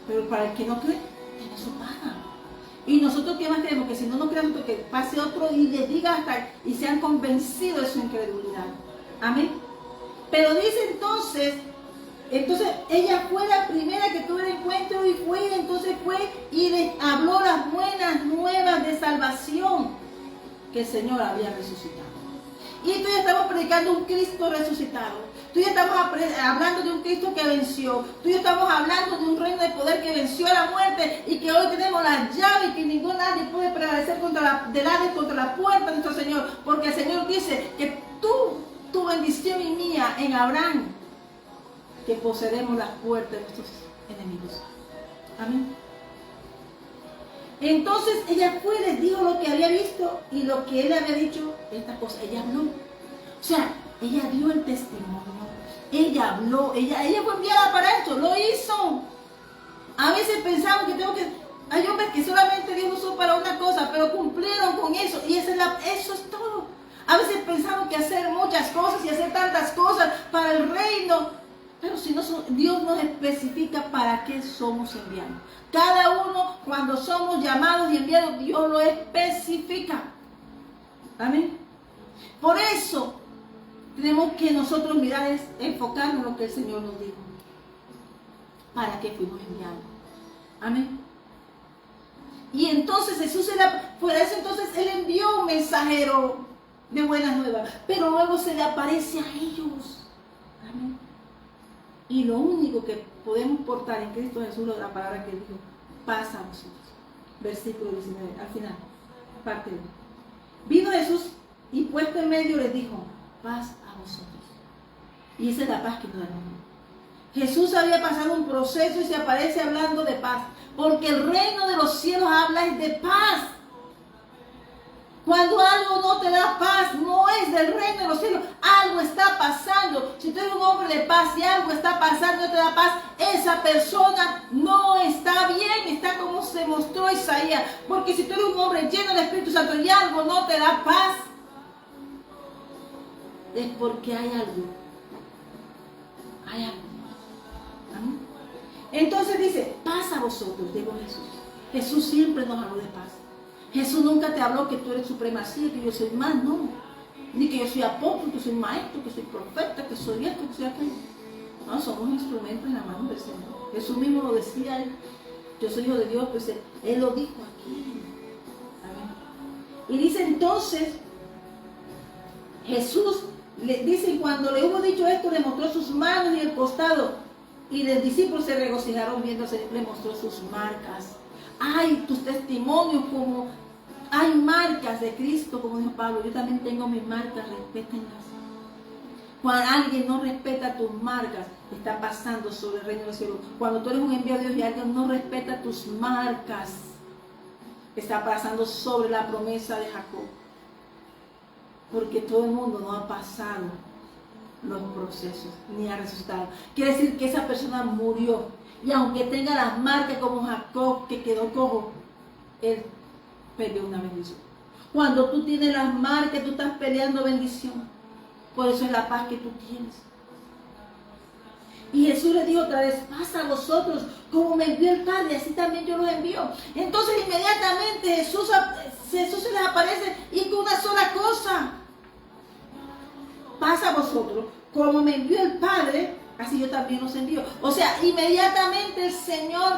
Pero para el que no cree, tiene su paga. Y nosotros qué más creemos, que si no nos creemos, que pase otro y les diga hasta y sean convencidos de su incredulidad. Amén. Pero dice entonces ella fue la primera que tuvo el encuentro y entonces fue y les habló las buenas nuevas de salvación que el Señor había resucitado. Y tú ya estamos predicando un Cristo resucitado. Tú ya estamos hablando de un Cristo que venció. Tú ya estamos hablando de un reino de poder que venció a la muerte y que hoy tenemos las llaves que ningún nadie puede prevalecer contra la puerta de nuestro Señor. Porque el Señor dice que tu bendición y mía en Abraham, que poseeremos las puertas de nuestros enemigos. Amén. Entonces ella fue y les dijo lo que había visto y lo que él había dicho, esta cosa. Ella habló. O sea, ella dio el testimonio. Ella habló. Ella fue enviada para esto. Lo hizo. A veces pensamos que hay hombres que solamente Dios usó para una cosa, pero cumplieron con eso. Y eso es todo. A veces pensamos que hacer muchas cosas y hacer tantas cosas para el reino. Pero si no, Dios nos especifica para qué somos enviados. Cada uno, cuando somos llamados y enviados, Dios lo especifica. Amén. Por eso tenemos que nosotros mirar, enfocarnos en lo que el Señor nos dijo. ¿Para qué fuimos enviados? Amén. Y entonces Jesús por eso entonces Él envió un mensajero de buenas nuevas. Pero luego se le aparece a ellos. Amén. Y lo único que podemos portar en Cristo Jesús es la palabra que dijo, paz a vosotros. Versículo 19, al final, parte de. Vino Jesús y puesto en medio les dijo, paz a vosotros. Y esa es la paz que nos da el mundo. Jesús había pasado un proceso y se aparece hablando de paz. Porque el reino de los cielos habla es de paz. Cuando algo no te da paz, no es del reino de los cielos. Algo está pasando. Si tú eres un hombre de paz y algo está pasando y no te da paz, esa persona no está bien. Está como se mostró Isaías. Porque si tú eres un hombre lleno del Espíritu Santo y algo no te da paz, es porque hay algo. Hay algo. ¿Ah? Entonces dice, paz a vosotros, digo Jesús. Jesús siempre nos habló de paz. Jesús nunca te habló que tú eres supremacía, que yo soy más, no. Ni que yo soy apóstol, que soy maestro, que soy profeta, que soy esto, que soy aquello. No, somos instrumentos en la mano del Señor. Jesús mismo lo decía, yo soy hijo de Dios, pues Él lo dijo aquí. Amén. Y dice entonces, Jesús, dice, cuando le hubo dicho esto, le mostró sus manos y el costado. Y los discípulos se regocijaron viéndose, le mostró sus marcas. Ay, tus testimonios, como hay marcas de Cristo, como dijo Pablo. Yo también tengo mis marcas, respétenlas. Cuando alguien no respeta tus marcas, está pasando sobre el reino del cielo. Cuando tú eres un enviado de Dios y alguien no respeta tus marcas, está pasando sobre la promesa de Jacob. Porque todo el mundo no ha pasado los procesos, ni ha resucitado. Quiere decir que esa persona murió. Y aunque tenga las marcas como Jacob, que quedó cojo, él perdió una bendición. Cuando tú tienes las marcas, tú estás peleando bendición. Por eso es la paz que tú tienes. Y Jesús le dijo otra vez, paz a vosotros, como me envió el Padre, así también yo los envío. Entonces inmediatamente Jesús se les aparece y con una sola cosa. Paz a vosotros, como me envió el Padre, así yo también los envío. O sea, inmediatamente el Señor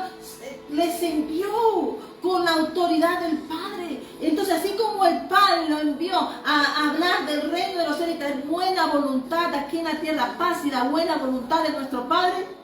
les envió con la autoridad del Padre. Entonces, así como el Padre lo envió a hablar del reino de los cielos y de buena voluntad aquí en la tierra, paz y la buena voluntad de nuestro Padre,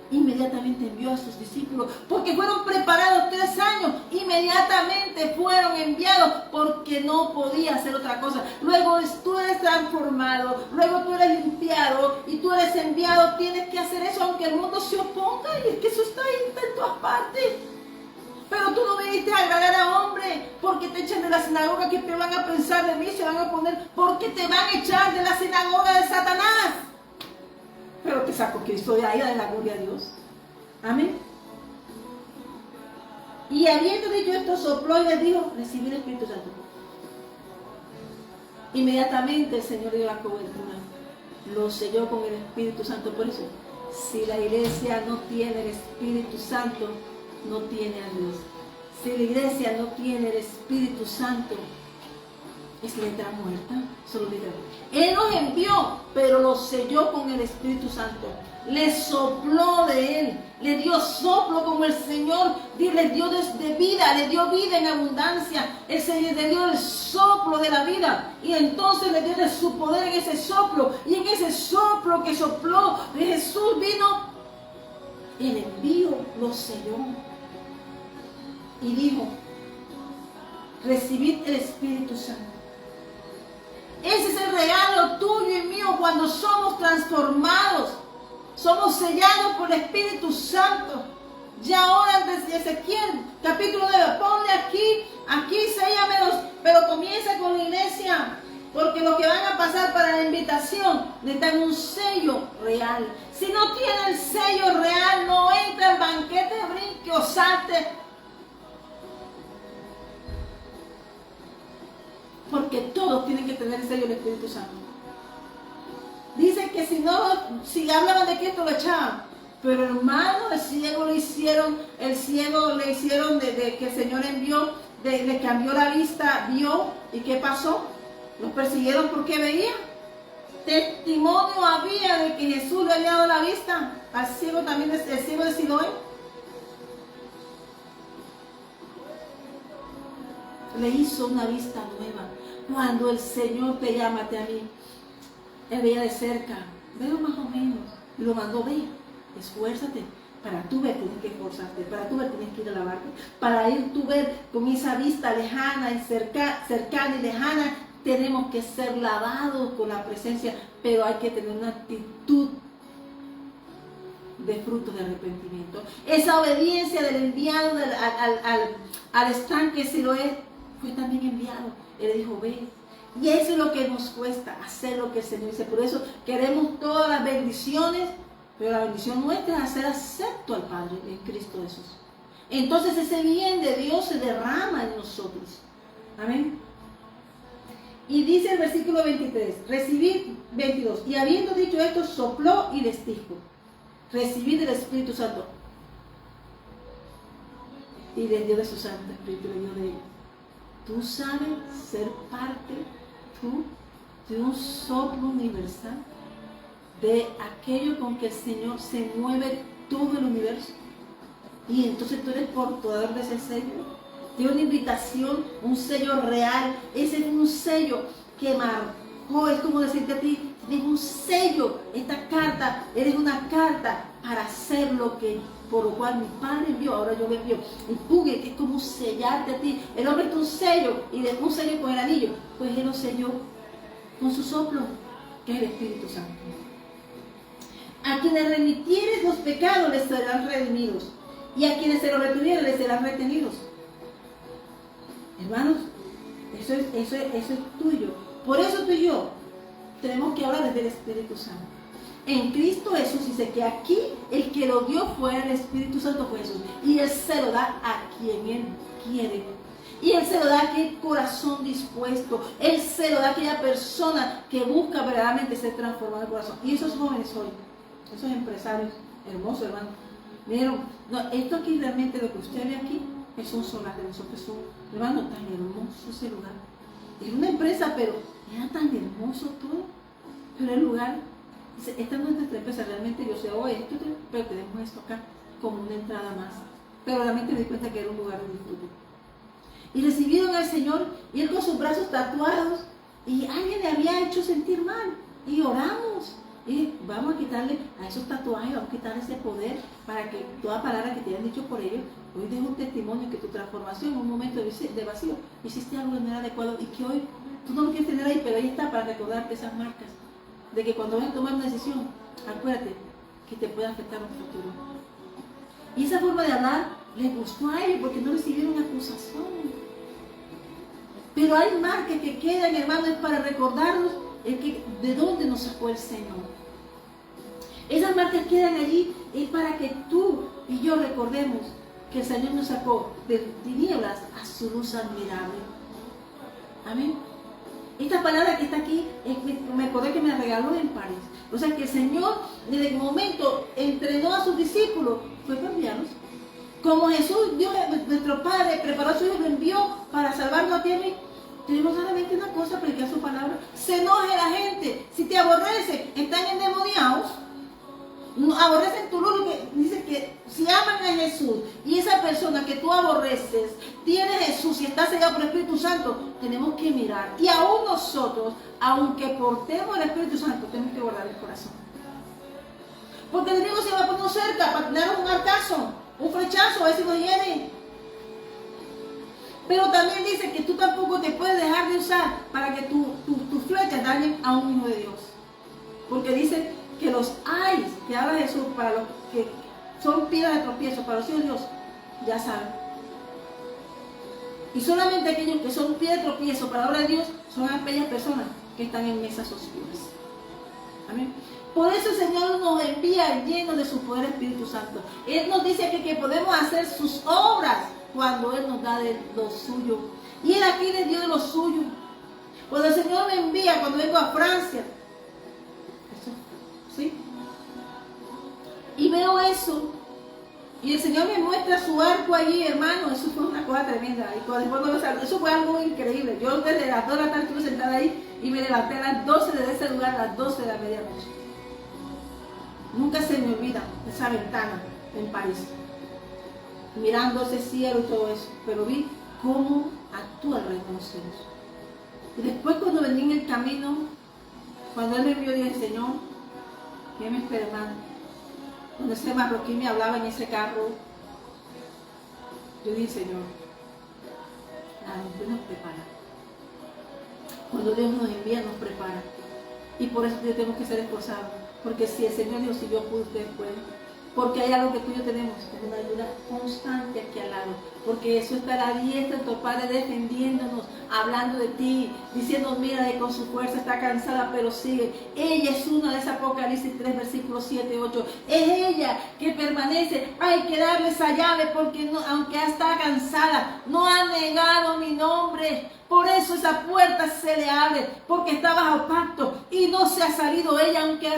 inmediatamente envió a sus discípulos, porque fueron preparados 3 años, inmediatamente fueron enviados, porque no podía hacer otra cosa. Luego tú eres transformado, luego tú eres limpiado y tú eres enviado, tienes que hacer eso aunque el mundo se oponga, y es que eso está ahí en todas partes. Pero tú no viniste a agradar a hombre, porque te echan de la sinagoga, que te van a pensar de mí, se van a oponer, porque te van a echar de la sinagoga de Satanás. Pero te sacó Cristo de ahí, de la gloria a Dios. Amén. Y habiendo dicho esto, sopló y les dijo, recibid el Espíritu Santo. Inmediatamente el Señor dio la cobertura, lo selló con el Espíritu Santo. Por eso, si la iglesia no tiene el Espíritu Santo, no tiene a Dios. Si la iglesia no tiene el Espíritu Santo, es letra muerta, solo letra. Él los envió, pero los selló con el Espíritu Santo. Le sopló de él, le dio soplo como el Señor, le dio de vida, le dio vida en abundancia. El Señor le dio el soplo de la vida y entonces le dio de su poder en ese soplo. Y en ese soplo que sopló, Jesús vino, el envío lo selló y dijo, recibid el Espíritu Santo. Ese es el regalo tuyo y mío cuando somos transformados. Somos sellados por el Espíritu Santo. Ya ahora desde Ezequiel, capítulo 9, ponle aquí séllamelos, pero comienza con la iglesia. Porque los que van a pasar para la invitación necesitan un sello real. Si no tiene el sello real, no entra al banquete, brinque o salte. Porque todos tienen que tener el sello del Espíritu Santo. Dicen que si hablaban de Cristo lo echaban. Pero hermano, el ciego le hicieron de que el Señor envió, le cambió la vista, vio, ¿y qué pasó? Los persiguieron porque veían. Testimonio había de que Jesús le había dado la vista al ciego también, el ciego de Siloé. Le hizo una vista nueva. Cuando el Señor te llama a mí, Él veía de cerca, veo más o menos, y lo mandó, ve, esfuérzate. Para tú ver tienes que esforzarte, para tú ver tienes que ir a lavarte, para ir tú ver con esa vista lejana y cercana y lejana, tenemos que ser lavados con la presencia, pero hay que tener una actitud de fruto de arrepentimiento. Esa obediencia del enviado al estanque Siloé fue también enviado. Él le dijo, ve. Y eso es lo que nos cuesta, hacer lo que el Señor dice. Por eso queremos todas las bendiciones, pero la bendición nuestra es hacer acepto al Padre en Cristo Jesús. Entonces ese bien de Dios se derrama en nosotros. Amén. Y dice el versículo 23, recibid 22. Y habiendo dicho esto, sopló y les dijo, recibid el Espíritu Santo. y les dio de su Santo Espíritu, le dio de ella. Tú sabes ser parte, tú, de un soplo universal, de aquello con que el Señor se mueve todo el universo. Y entonces tú eres portador de ese sello. De una invitación, un sello real. Ese es un sello que marcó, es como decirte a ti, tienes un sello, esta carta, eres una carta para hacer lo que, por lo cual mi Padre envió, ahora yo le envío. Y pugue, que es como sellarte a ti. El hombre es un sello, y después un sello con el anillo, pues él lo selló con su soplo, que es el Espíritu Santo. A quienes remitieres los pecados les serán redimidos, y a quienes se los retuvieran les serán retenidos. Hermanos, eso es tuyo. Por eso tú y yo tenemos que hablar desde el Espíritu Santo. En Cristo Jesús dice que aquí el que lo dio fue el Espíritu Santo, fue Jesús. Y Él se lo da a quien Él quiere. Y Él se lo da a aquel corazón dispuesto. Él se lo da a aquella persona que busca verdaderamente ser transformado el corazón. Y esos jóvenes hoy, esos empresarios hermosos, hermanos, miren, no, esto aquí realmente lo que usted ve aquí es un solar de nosotros, es un hermano tan hermoso ese lugar. Era una empresa, pero era tan hermoso todo. Pero el lugar, esta no es nuestra empresa, realmente yo sé, esto, pero tenemos esto acá como una entrada más. Pero realmente me di cuenta que era un lugar de disfrute. Y recibieron al Señor, y Él con sus brazos tatuados, y alguien le había hecho sentir mal, y oramos. Y vamos a quitarle a esos tatuajes, vamos a quitarle ese poder para que toda palabra que te hayan dicho por ellos, hoy deja un testimonio que tu transformación en un momento de vacío, hiciste algo que no era adecuado y que hoy tú no lo quieres tener ahí, pero ahí está para recordarte esas marcas, de que cuando vayas a tomar una decisión, acuérdate que te puede afectar un futuro. Y esa forma de hablar les gustó a ellos porque no recibieron acusación. Pero hay marcas que quedan, hermanos, para recordarnos de dónde nos sacó el Señor. Esas marcas quedan allí, es para que tú y yo recordemos que el Señor nos sacó de tinieblas a su luz admirable. Amén. Esta palabra que está aquí, me acordé que me la regaló en París. O sea que el Señor, desde el momento entrenó a sus discípulos, fue para enviarlos. Como Jesús, Dios, nuestro Padre, preparó a su Hijo y lo envió para salvarnos a ti y a mí. Tenemos solamente una cosa, predicar su palabra. Se enoje la gente. Si te aborrecen, están endemoniados. Aborrecen tu luz, que dice que si aman a Jesús y esa persona que tú aborreces tiene Jesús y está sellado por el Espíritu Santo, tenemos que mirar. Y aún nosotros, aunque portemos el Espíritu Santo, tenemos que guardar el corazón. Porque el enemigo se va a poner cerca para tener un arcazo, un flechazo, a ver si nos hieren. Pero también dice que tú tampoco te puedes dejar de usar para que tus flechas dañen a un hijo de Dios. Porque dice que los ayes que habla Jesús para los que son piedras de tropiezo, para los hijos de Dios, ya saben. Y solamente aquellos que son piedras de tropiezo para la obra de Dios son aquellas personas que están en mesas oscuras. Amén. Por eso el Señor nos envía llenos de su poder Espíritu Santo. Él nos dice que podemos hacer sus obras cuando Él nos da de lo suyo. Y Él aquí les dio de lo suyo. Cuando el Señor me envía, cuando vengo a Francia, ¿sí? Y veo eso, y el Señor me muestra su arco allí, hermano. Eso fue una cosa tremenda. Y después eso fue algo increíble. Yo desde las 2 de la tarde estuve sentada ahí y me levanté a las 12 de ese lugar, a las 12 de la medianoche. Nunca se me olvida esa ventana en París, mirando ese cielo y todo eso, pero vi cómo actúa el reino de los cielos. Y después, cuando venía en el camino, cuando Él me vio, dije: Señor, ¿qué me espera, hermano? Cuando ese marroquí me hablaba en ese carro, yo dije: Señor, Dios nos prepara. Cuando Dios nos envía, nos prepara. Y por eso yo tengo que ser esforzado. Porque si el Señor dijo: si yo pude, ustedes pueden. Porque hay algo que tú y yo tenemos, es una ayuda constante aquí al lado. Porque eso está a la diestra de tu Padre defendiéndonos, hablando de ti, diciendo: mira, de con su fuerza está cansada, pero sigue. Ella es una de esas Apocalipsis 3, versículos 7 y 8. Es ella que permanece. Hay que darle esa llave porque no, aunque está cansada, no ha negado mi nombre. Por eso esa puerta se le abre, porque está bajo pacto y no se ha salido ella, aunque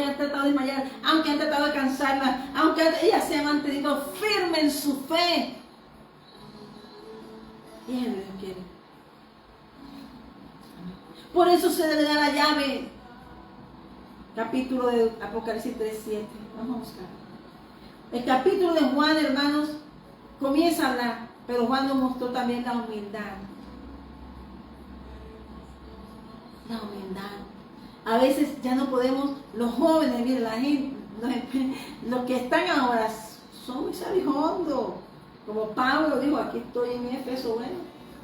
ha tratado de desmayar, aunque ha tratado de cansarla, aunque ella se ha mantenido firme en su fe. Y es lo que Dios quiere. Por eso se le da la llave. Capítulo de Apocalipsis 3:7. Vamos a buscar. El capítulo de Juan, hermanos, comienza a hablar, pero Juan nos mostró también la humildad. La humildad. A veces ya no podemos, los jóvenes, miren, la gente, los que están ahora son muy sabijundos. Como Pablo dijo, aquí estoy en Éfeso, bueno,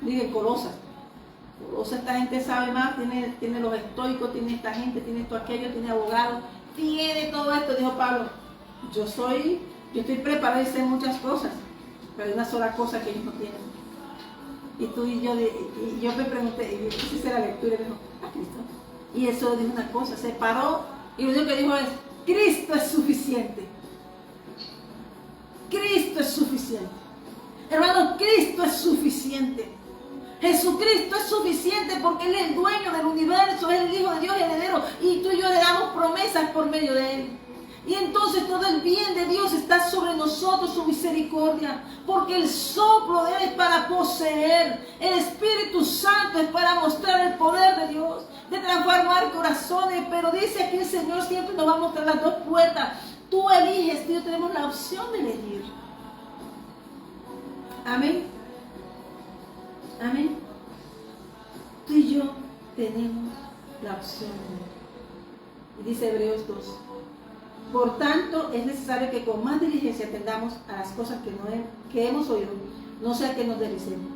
digo en Colosas. Colosas, esta gente sabe más, tiene los estoicos, tiene esta gente, tiene esto, aquello, tiene abogados, tiene todo esto, dijo Pablo. Yo estoy preparado y sé muchas cosas, pero hay una sola cosa que ellos no tienen. Y tú y yo me pregunté, y yo hice la lectura y me dijo, Cristo. Y eso dijo una cosa, se paró y lo único que dijo es, Cristo es suficiente. Cristo es suficiente. Hermano, Cristo es suficiente. Jesucristo es suficiente porque Él es el dueño del universo, es el Hijo de Dios, heredero, y tú y yo le damos promesas por medio de Él. Y entonces todo el bien de Dios está sobre nosotros, su misericordia, porque el soplo de Él es para poseer, el Espíritu Santo es para mostrar el poder de Dios, de transformar corazones, pero dice aquí el Señor siempre nos va a mostrar las dos puertas. Tú eliges, tú y yo tenemos la opción de elegir. Amén. Amén. Tú y yo tenemos la opción. Y dice Hebreos 2. Por tanto, es necesario que con más diligencia atendamos a las cosas que hemos oído, no sea que nos deslicemos.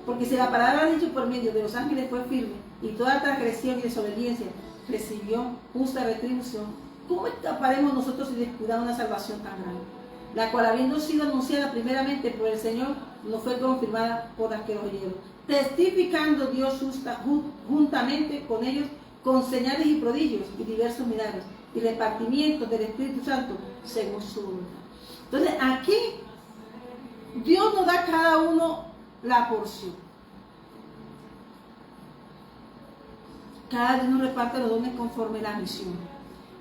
Porque si la palabra dicha por medio de los ángeles fue firme, y toda transgresión y desobediencia recibió justa retribución, ¿cómo escaparemos nosotros si descuidamos una salvación tan grande? La cual, habiendo sido anunciada primeramente por el Señor, no fue confirmada por las que lo oyeron, testificando Dios juntamente con ellos con señales y prodigios y diversos milagros y repartimientos del Espíritu Santo según su voluntad. Entonces aquí Dios nos da a cada uno la porción. Cada uno reparte los dones conforme a la misión.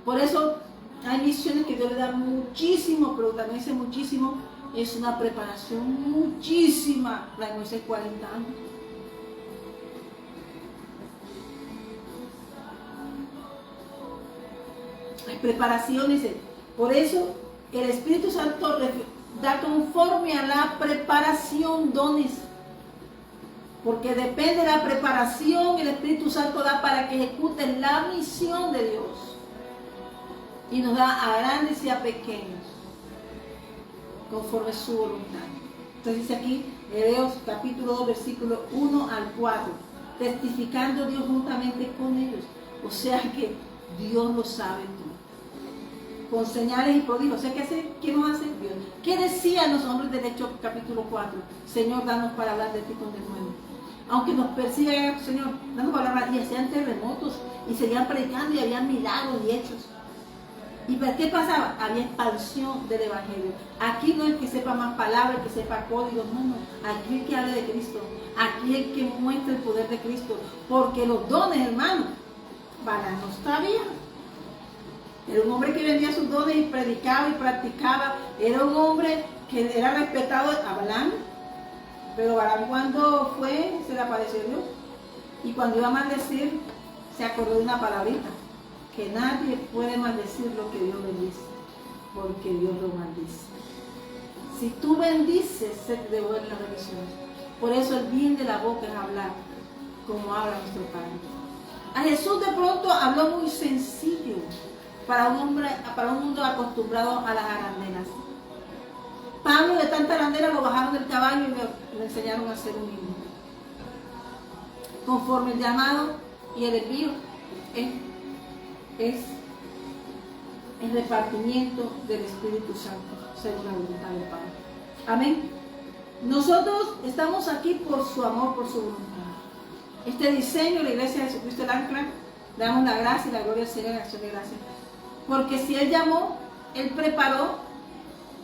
Por eso hay misiones que Dios le da muchísimo, pero también ese muchísimo es una preparación muchísima. La de Moisés 40 años. Hay preparaciones. Por eso el Espíritu Santo da conforme a la preparación dones. Porque depende de la preparación, el Espíritu Santo da para que ejecuten la misión de Dios. Y nos da a grandes y a pequeños, conforme a su voluntad. Entonces dice aquí, Hebreos capítulo 2, versículo 1 al 4, testificando Dios juntamente con ellos. O sea que Dios lo sabe todo. Con señales y prodigios. O sea, ¿qué nos hace Dios? ¿Qué decían los hombres del Hechos capítulo 4? Señor, danos para hablar de ti con denuedo. Aunque nos persigan, Señor, danos para hablar. Y hacían terremotos, y seguían predicando, y habían milagros y hechos. ¿Y para qué pasaba? Había expansión del Evangelio. Aquí no es que sepa más palabras, que sepa códigos, no. Aquí el que hable de Cristo. Aquí el que muestra el poder de Cristo. Porque los dones, hermano, Balaam no sabía. Era un hombre que vendía sus dones y predicaba y practicaba. Era un hombre que era respetado a Balaam. Pero Balaam cuando fue, se le apareció Dios. Y cuando iba a maldecir, se acordó de una palabrita. Que nadie puede maldecir lo que Dios bendice, porque Dios lo maldice. Si tú bendices, se te devuelven las bendiciones. Por eso el bien de la boca es hablar, como habla nuestro Padre. A Jesús de pronto habló muy sencillo para un mundo acostumbrado a las arandelas. Pablo, de tanta arandela, lo bajaron del caballo y le enseñaron a hacer un himno. Conforme el llamado y el envío es el repartimiento del Espíritu Santo, según la voluntad del Padre. Amén. Nosotros estamos aquí por su amor, por su voluntad. Este diseño, la Iglesia de Jesucristo el Ancla, le damos la gracia y la gloria al Señor en acción de gracia. Porque si Él llamó, Él preparó,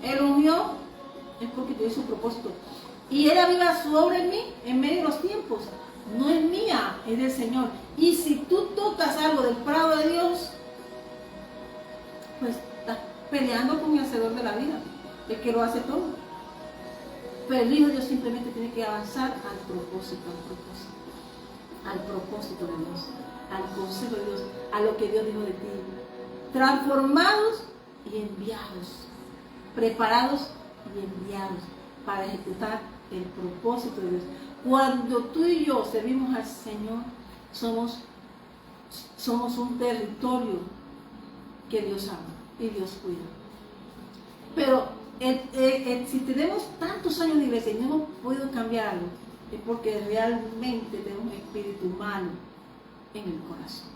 Él unió, es porque tiene su propósito. Y Él aviva su obra en mí, en medio de los tiempos. No es mía, es del Señor. Y si tú tocas algo del prado de Dios, pues estás peleando con el Hacedor de la vida, el que lo hace todo. Pero el Hijo de Dios simplemente tiene que avanzar al propósito de Dios, al consejo de Dios, a lo que Dios dijo de ti. Transformados y enviados, preparados y enviados para ejecutar el propósito de Dios. Cuando tú y yo servimos al Señor, somos un territorio que Dios ama y Dios cuida. Pero si tenemos tantos años de iglesia y no hemos podido cambiar algo, es porque realmente tenemos un espíritu humano en el corazón.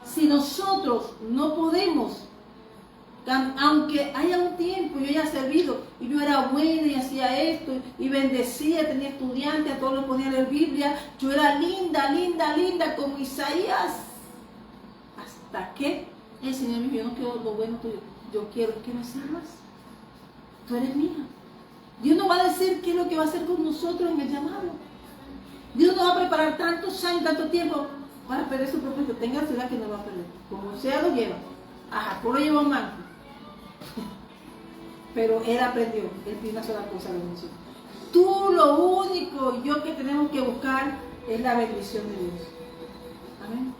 Si nosotros no podemos, aunque haya un tiempo, yo haya servido y yo era buena y hacía esto y bendecía, tenía estudiantes, a todos los ponía a leer Biblia, yo era linda como Isaías, hasta que el Señor me dijo: yo no quiero lo bueno tuyo, yo quiero que me sirvas, tú eres mía. Dios nos va a decir qué es lo que va a hacer con nosotros en el llamado. Dios nos va a preparar tantos años, tanto tiempo para perder su propósito. Tenga seguridad que no va a perder, como sea lo lleva. A Jacob lo llevó en manto, pero él aprendió, él tiene una sola cosa, la bendición. Tú, lo único, yo que tenemos que buscar es la bendición de Dios. Amén.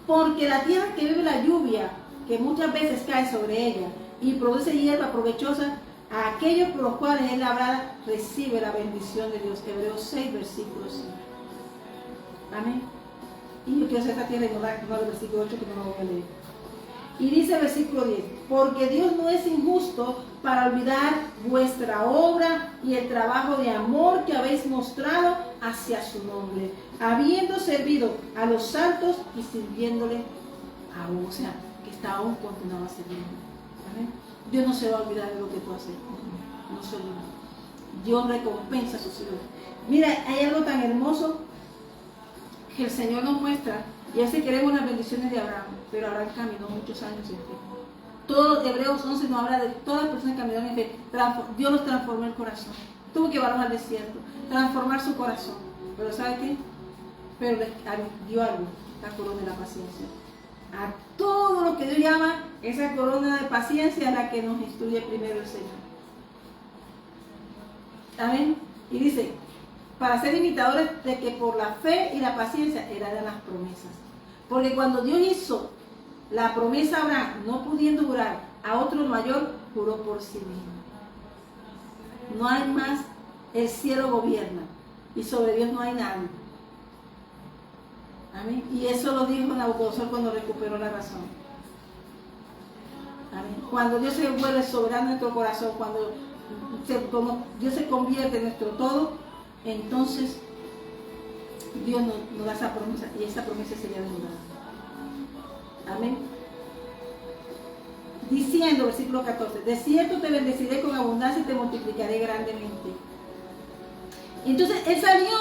Porque la tierra que bebe la lluvia, que muchas veces cae sobre ella y produce hierba provechosa, a aquellos por los cuales es labrada, recibe la bendición de Dios. Hebreos 6, versículo 5. Amén. Y yo quiero hacer esta tierra y no el versículo 8, que no lo voy a leer. Y dice el versículo 10: porque Dios no es injusto para olvidar vuestra obra y el trabajo de amor que habéis mostrado hacia su nombre, habiendo servido a los santos y sirviéndole aún. O sea, que está aún continuado sirviendo. Amén. Dios no se va a olvidar de lo que tú haces. No se olvida. Dios recompensa a sus hijos. Mira, hay algo tan hermoso que el Señor nos muestra. Y así queremos las bendiciones de Abraham, pero Abraham caminó muchos años en fe. Todo Hebreos 11 nos habla de todas las personas que caminaron en fe. Dios los transformó el corazón. Tuvo que llevarlos al desierto, transformar su corazón. Pero ¿sabe qué? Pero les dio algo, la corona de la paciencia. A todo lo que Dios llama, esa corona de paciencia es la que nos instruye primero el Señor. Amén. Y dice: para ser imitadores de que por la fe y la paciencia heredan las promesas. Porque cuando Dios hizo la promesa a Abraham, no pudiendo jurar a otro mayor, juró por sí mismo. No hay más, el cielo gobierna y sobre Dios no hay nadie. Amén. Y eso lo dijo Nabucodonosor cuando recuperó la razón. Amén. Cuando Dios se vuelve soberano en nuestro corazón, cuando Dios se convierte en nuestro todo, entonces Dios nos da esa promesa y esa promesa sería denudada. Amén. Diciendo, versículo 14: de cierto te bendeciré con abundancia y te multiplicaré grandemente. Entonces él salió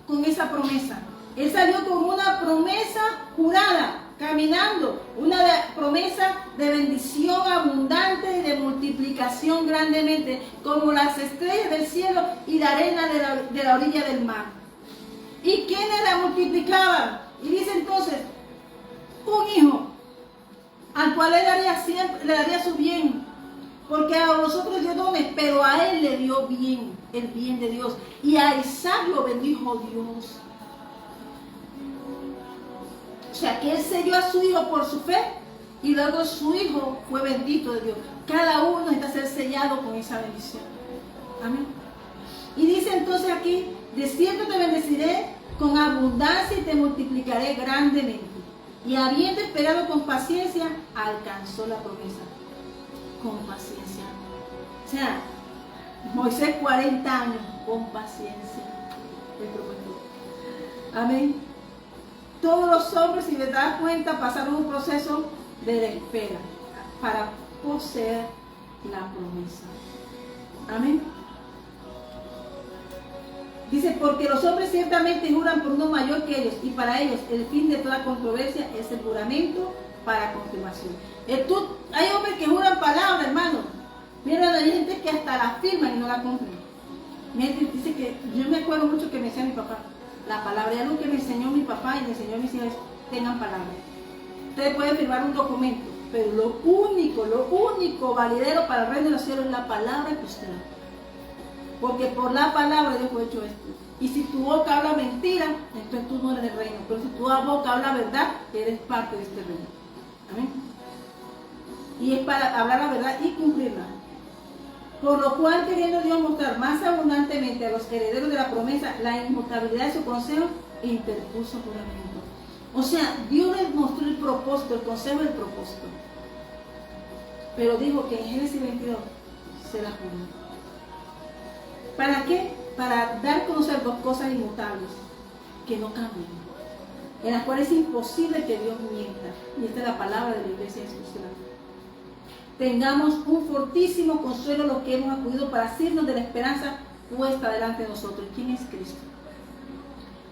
con esa promesa. Él salió con una promesa jurada, caminando, una promesa de bendición abundante y de multiplicación grandemente, como las estrellas del cielo y la arena de la orilla del mar. ¿Y quiénes la multiplicaban? Y dice entonces: un hijo, al cual él le daría su bien, porque a vosotros dio dones, pero a él le dio bien, el bien de Dios, y a Isaac lo bendijo Dios. O sea, que él selló a su hijo por su fe y luego su hijo fue bendito de Dios. Cada uno necesita ser sellado con esa bendición. Amén. Y dice entonces aquí: de cierto te bendeciré con abundancia y te multiplicaré grandemente. Y habiendo esperado con paciencia, alcanzó la promesa. Con paciencia. O sea, Moisés 40 años con paciencia. Amén. Todos los hombres, si les das cuenta, pasaron un proceso de espera para poseer la promesa. Amén. Dice: porque los hombres ciertamente juran por uno mayor que ellos, y para ellos el fin de toda controversia es el juramento para confirmación. Hay hombres que juran palabras, hermano. Mira, hay gente que hasta la firman y no la cumplen. Dice que yo me acuerdo mucho que me decía mi papá: la palabra es algo que me enseñó mi papá y me enseñó a mis hijos: tengan palabra. Ustedes pueden firmar un documento, Pero lo único validero para el reino de los cielos es la palabra que usted da. Porque por la palabra Dios fue hecho esto. Y si tu boca habla mentira, entonces tú no eres del reino. Pero si tu boca habla verdad, eres parte de este reino. Amén. Y es para hablar la verdad y cumplirla. Por lo cual, queriendo Dios mostrar más abundantemente a los herederos de la promesa la inmutabilidad de su consejo, interpuso juramento. O sea, Dios les mostró el propósito, el consejo del propósito. Pero dijo que en Génesis 22 se la juró. ¿Para qué? Para dar a conocer dos cosas inmutables, que no cambian, en las cuales es imposible que Dios mienta. Y esta es la palabra de la iglesia de Jesús. Tengamos un fortísimo consuelo los que hemos acudido para asirnos de la esperanza puesta delante de nosotros. ¿Quién es Cristo?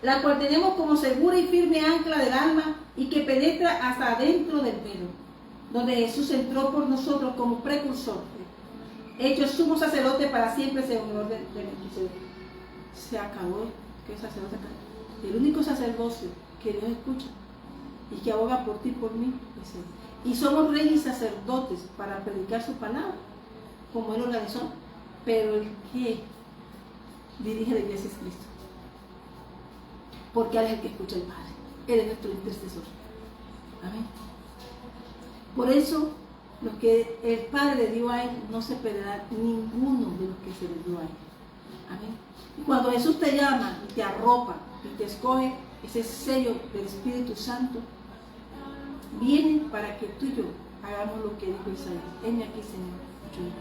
La cual tenemos como segura y firme ancla del alma y que penetra hasta adentro del velo, donde Jesús entró por nosotros como precursor, hecho sumo sacerdote para siempre según el orden de Melquisedec. Se acabó el sacerdote acá. El único sacerdocio que Dios escucha y que aboga por ti y por mí es Él. Y somos reyes y sacerdotes para predicar su palabra, como Él organizó. Pero el que dirige la iglesia es Cristo. Porque Él es el que escucha al Padre. Él es nuestro intercesor. Amén. Por eso, lo que el Padre le dio a Él, no se perderá ninguno de los que se le dio a Él. Amén. Y cuando Jesús te llama y te arropa y te escoge, ese sello del Espíritu Santo viene para que tú y yo hagamos lo que dijo Isaías. Heme aquí, Señor, yo iré.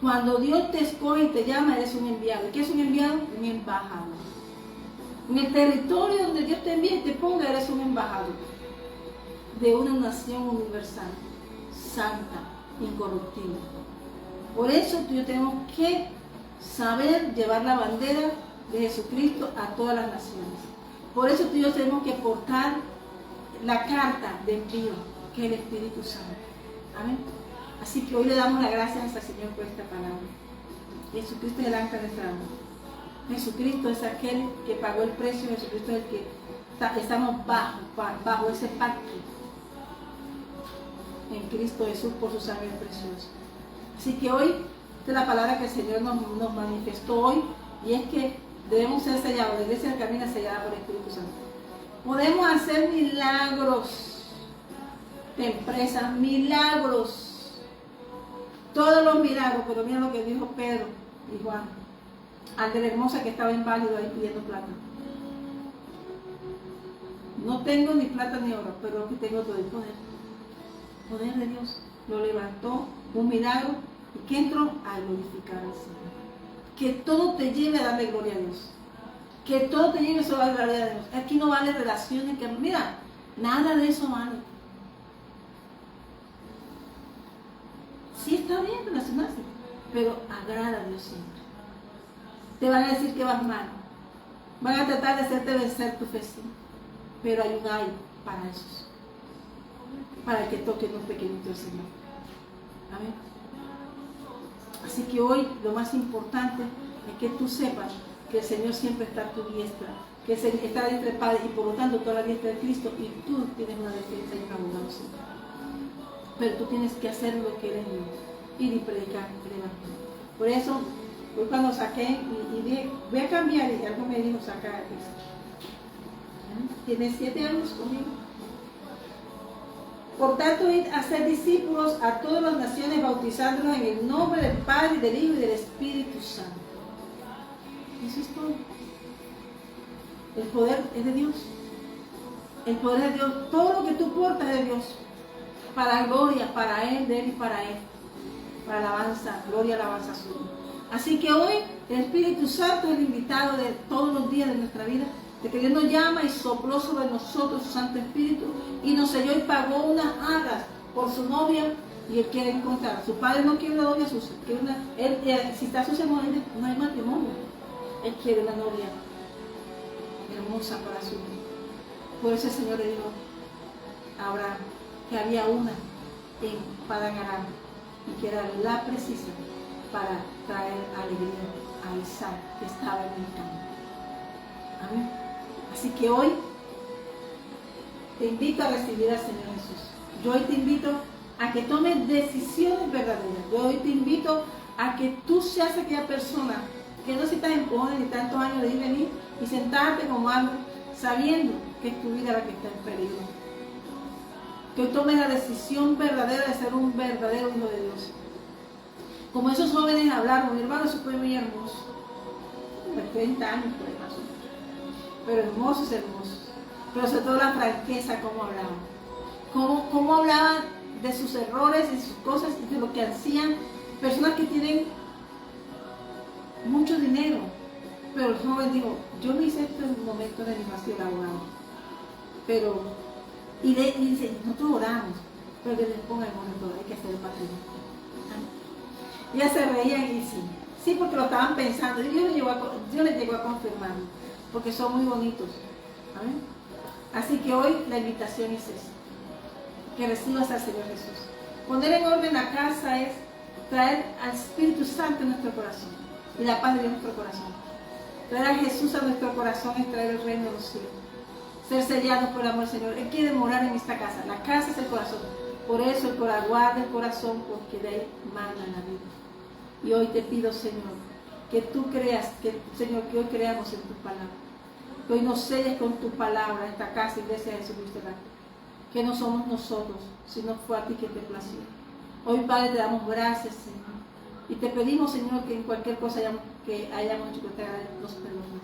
Cuando Dios te escoge y te llama, eres un enviado. ¿Y qué es un enviado? Un embajador. En el territorio donde Dios te envíe y te ponga, eres un embajador de una nación universal, santa, incorruptible. Por eso tú y yo tenemos que saber llevar la bandera de Jesucristo a todas las naciones. Por eso tú y yo tenemos que portar la carta de envío, que es el Espíritu Santo. Amén. Así que hoy le damos las gracias al Señor por esta palabra. Jesucristo es el ancla de nuestra alma. Jesucristo es aquel que pagó el precio. Jesucristo es el que estamos bajo ese pacto en Cristo Jesús por su sangre preciosa. Así que hoy, esta es la palabra que el Señor nos manifestó hoy, y es que debemos ser sellados. La iglesia camina sellada por el Espíritu Santo. Podemos hacer milagros de empresas, milagros, todos los milagros, pero mira lo que dijo Pedro y Juan al de la hermosa que estaba inválido ahí pidiendo plata. No tengo ni plata ni oro, pero aquí tengo todo el poder de Dios. Lo levantó, un milagro, y que entró a glorificar al Señor. Que todo te lleve a darle gloria a Dios. Que todo te lleve solo a la gloria de Dios. Aquí no vale relaciones, que mira, nada de eso vale. Sí está bien relacionarse, pero agrada a Dios siempre. Te van a decir que vas mal, van a tratar de hacerte vencer tu fe, sí, pero hay un ay para esos, para que toquen un pequeñito el Señor. Amén. Así que hoy lo más importante es que tú sepas que el Señor siempre está a tu diestra, que está entre Padre, y por lo tanto toda la diestra de Cristo, y tú tienes una defensa y un abogado siempre. Pero tú tienes que hacer lo que eres Dios, ir y predicar el Evangelio. Por eso, hoy cuando saqué y dije, voy a cambiar, y algo me dijo, saca eso. Tienes 7 años conmigo. Por tanto, id a ser discípulos a todas las naciones, bautizándolos en el nombre del Padre, del Hijo y del Espíritu Santo. Eso es todo. El poder es de Dios. El poder es de Dios. Todo lo que tú portas es de Dios. Para gloria, para Él, de Él y para Él. Para alabanza, gloria, alabanza suya. Así que hoy el Espíritu Santo es el invitado de todos los días de nuestra vida, de que Dios nos llama y sopló sobre nosotros su Santo Espíritu y nos selló y pagó unas arras por su novia, y Él quiere encontrar. Su padre no quiere una novia sucia, si está sucia no hay matrimonio. Él quiere una novia hermosa para su vida. Por eso el Señor le dijo a Abraham que había una en Padán Aram y que era la precisa para traer alegría a Isaac, que estaba en el campo. Amén. Así que hoy te invito a recibir al Señor Jesús. Yo hoy te invito a que tomes decisiones verdaderas. Yo hoy te invito a que tú seas aquella persona que no necesitas empujones ni tantos años de ir y venir y sentarte como algo sabiendo que es tu vida la que está en peligro. Que hoy tomes la decisión verdadera de ser un verdadero hijo de Dios. Como esos jóvenes hablaron, mi hermano, eso fue muy hermoso. 30 años por ahí más o menos. Pero hermoso es hermoso. Pero sobre todo la franqueza, cómo hablaban. Cómo hablaban de sus errores y sus cosas y de lo que hacían. Personas que tienen mucho dinero. Pero el joven dijo, yo no hice esto en un momento de mi vacío laboral. Pero, y dice, nosotros oramos, pero que les ponga el monitor, hay que hacer el patrimonio. Y ya se reían y sí, porque lo estaban pensando. Y Dios les llegó a confirmar, porque son muy bonitos. ¿Amén? Así que hoy la invitación es esa, que recibas al Señor Jesús. Poner en orden la casa es traer al Espíritu Santo en nuestro corazón y la paz de Dios en nuestro corazón. Traer a Jesús a nuestro corazón es traer el reino de los cielos. Ser sellados por el amor del Señor. Él quiere morar en esta casa. La casa es el corazón. Por eso el corazón guarda el corazón, porque de ahí manda la vida. Y hoy te pido, Señor, que tú creas, Señor, que hoy creamos en tu palabra. Que hoy nos selles con tu palabra esta casa, iglesia de Jesucristo. Que no somos nosotros, sino fue a ti que te plació. Hoy, Padre, te damos gracias, Señor. Y te pedimos, Señor, que en cualquier cosa que hayamos hecho que te nos perdones.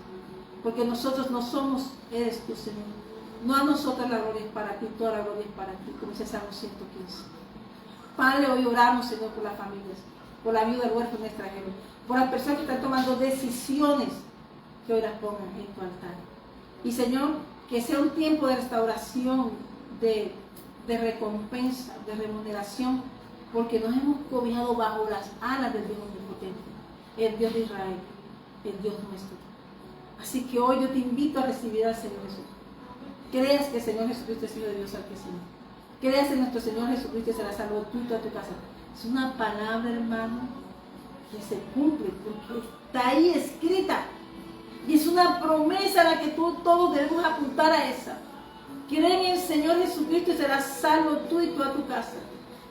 Porque nosotros no somos, eres tú, Señor. No a nosotros la gloria es para ti, toda la gloria es para ti, como dice Salmo 115. Padre, hoy oramos, Señor, por las familias, por la viuda, el huérfano, el extranjero, por las personas que están tomando decisiones, que hoy las pongan en tu altar. Y, Señor, que sea un tiempo de restauración, de recompensa, de remuneración, porque nos hemos cobijado bajo las alas del Dios omnipotente, el Dios de Israel, el Dios nuestro. Así que hoy yo te invito a recibir al Señor Jesús. Creas que el Señor Jesucristo es Hijo de Dios altísimo. Creas en nuestro Señor Jesucristo y será salvo tú y toda tu casa. Es una palabra, hermano, que se cumple porque está ahí escrita. Y es una promesa a la que todos debemos apuntar a esa. Cree en el Señor Jesucristo y serás salvo tú y toda tu casa.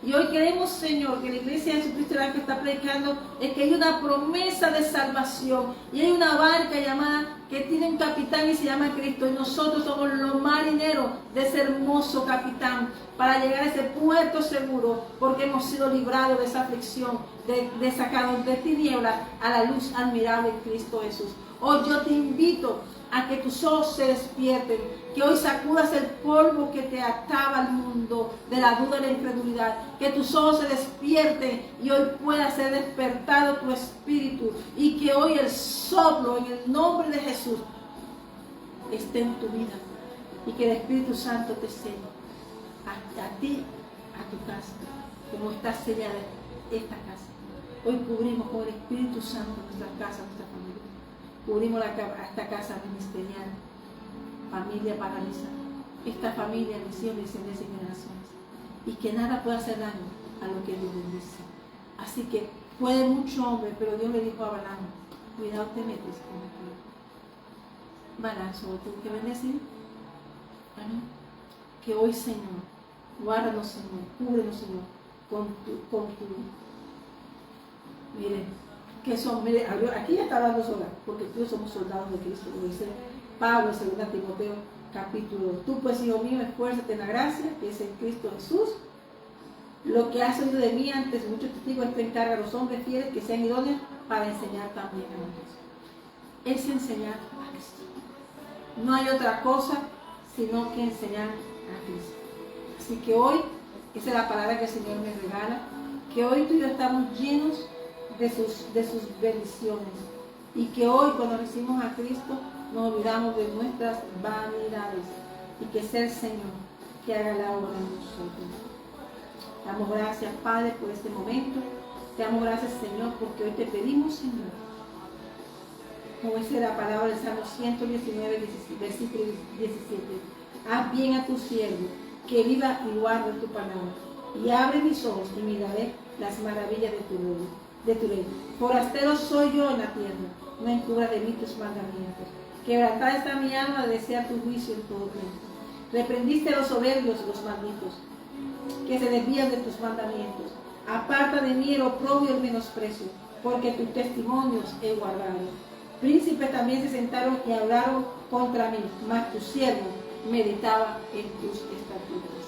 Y hoy queremos, Señor, que la iglesia de Jesucristo, la que está predicando, es que hay una promesa de salvación. Y hay una barca llamada, que tiene un capitán y se llama Cristo. Y nosotros somos los marineros de ese hermoso capitán para llegar a ese puerto seguro, porque hemos sido librados de esa aflicción, de sacados de tinieblas a la luz admirable en Cristo Jesús. Hoy yo te invito a que tus ojos se despierten, que hoy sacudas el polvo que te ataba al mundo de la duda y la incredulidad, que tus ojos se despierten y hoy pueda ser despertado tu espíritu y que hoy el soplo en el nombre de Jesús esté en tu vida y que el Espíritu Santo te selle a ti, a tu casa, como está sellada esta casa. Hoy cubrimos con el Espíritu Santo nuestra casa, nuestra familia. Cubrimos esta casa ministerial, familia paralizada, esta familia, misión, descendencia y generaciones. Y que nada pueda hacer daño a lo que Dios bendice. Así que puede mucho hombre, pero Dios le dijo a Balaam, cuidado te metes con el pueblo. Balaam, sobre todo, que bendecir. Amén. Que hoy, Señor, guárdanos, Señor, cúbrenos, Señor, con tu. Miren. Que son, mire, aquí ya está hablando sola, porque tú somos soldados de Cristo, como dice Pablo en 2 Timoteo capítulo 2. Tú pues, hijo mío, esfuérzate en la gracia que es en Cristo Jesús. Lo que has oído de mí antes, muchos testigos, esto encarga a los hombres fieles que sean idóneos para enseñar también a otros. Es enseñar a Cristo. No hay otra cosa sino que enseñar a Cristo. Así que hoy, esa es la palabra que el Señor me regala, que hoy tú y yo estamos llenos de sus bendiciones y que hoy cuando recibimos a Cristo nos olvidamos de nuestras vanidades y que sea el Señor que haga la obra en nosotros. Damos gracias, Padre, por este momento. Te damos gracias, Señor, porque hoy te pedimos, Señor, como dice la palabra del Salmo 119, versículo 17, haz bien a tu siervo, que viva y guarde tu palabra, y abre mis ojos y miraré las maravillas de tu ley. Forastero soy yo en la tierra, no encubras de mí tus mandamientos. Quebrantada está mi alma de desear tu juicio en todo tiempo. Reprendiste a los soberbios y los malditos, que se desvían de tus mandamientos. Aparta de mí el oprobio y el menosprecio, porque tus testimonios he guardado. Príncipes también se sentaron y hablaron contra mí, mas tu siervo meditaba en tus estatutos.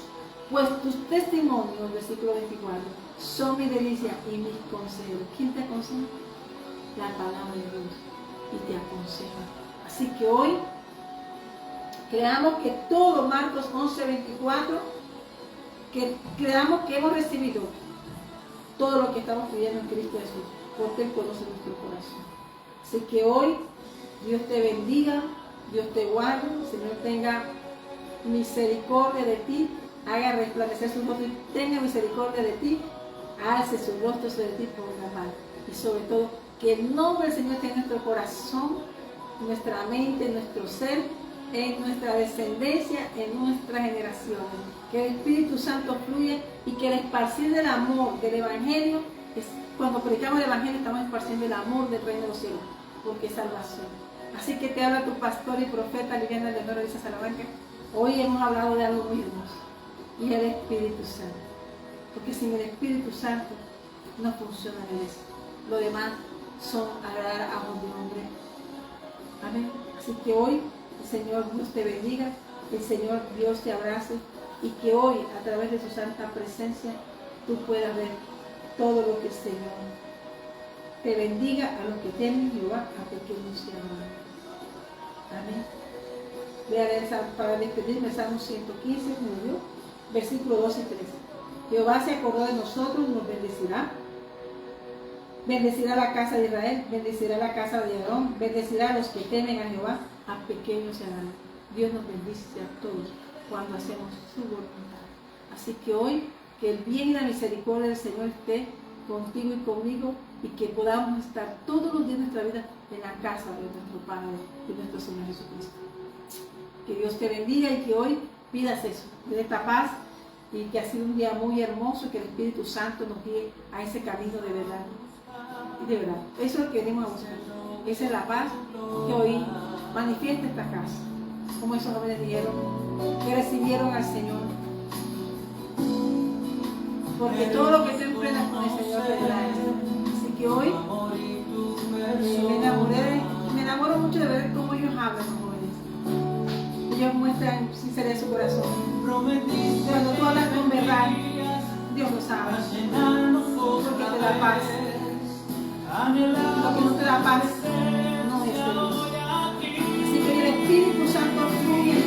Pues tus testimonios, versículo 24, son mi delicia y mis consejos. ¿Quién te aconseja? La palabra de Dios, y te aconseja. Así que hoy creamos que todo, Marcos 11:24, que creamos que hemos recibido todo lo que estamos pidiendo en Cristo Jesús, porque Él conoce nuestro corazón. Así que hoy Dios te bendiga, Dios te guarde, el Señor tenga misericordia de ti, haga resplandecer su rostro y tenga misericordia de ti, alce su rostro sobre ti por la paz. Y sobre todo, que el nombre del Señor esté en nuestro corazón, en nuestra mente, en nuestro ser, en nuestra descendencia, en nuestras generaciones. Que el Espíritu Santo fluya y que el esparcir del amor del Evangelio, cuando predicamos el Evangelio estamos esparciendo el amor del reino de los cielos, porque es salvación. Así que te habla tu pastor y profeta Liliana Leonora Elisa Salamanca. Hoy hemos hablado de algo muy hermoso, y es el Espíritu Santo. Porque sin el Espíritu Santo no funciona la iglesia. Lo demás son agradar a un hombre. Amén. Así que hoy el Señor Dios te bendiga, el Señor Dios te abrace, y que hoy a través de su santa presencia tú puedas ver todo lo que el Señor te bendiga a los que temen Jehová, a pequeños y a grandes. Amén. Voy a leer para despedirme Salmo 115, versículo 2 y 3. Jehová se acordó de nosotros y nos bendecirá. Bendecirá la casa de Israel, bendecirá la casa de Aarón, bendecirá a los que temen a Jehová, a pequeños y a grandes. Dios nos bendice a todos cuando hacemos su voluntad. Así que hoy, que el bien y la misericordia del Señor esté contigo y conmigo, y que podamos estar todos los días de nuestra vida en la casa de nuestro Padre y nuestro Señor Jesucristo. Que Dios te bendiga y que hoy pidas eso, de esta paz, y que ha sido un día muy hermoso, y que el Espíritu Santo nos guíe a ese camino de verdad. Y de verdad, eso es lo que venimos a buscar. Esa es la paz que hoy manifiesta esta casa. Como esos jóvenes dijeron, que recibieron al Señor. Porque todo lo que tú emprendas con el Señor te dará eso. Así que hoy me enamoro mucho de ver cómo ellos hablan, los jóvenes. Ellos muestran sinceridad de su corazón. Cuando tú hablas con verdad, Dios lo sabe. Porque te da paz. Lo que no te da paz no es de Dios. Así que el Espíritu Santo fluye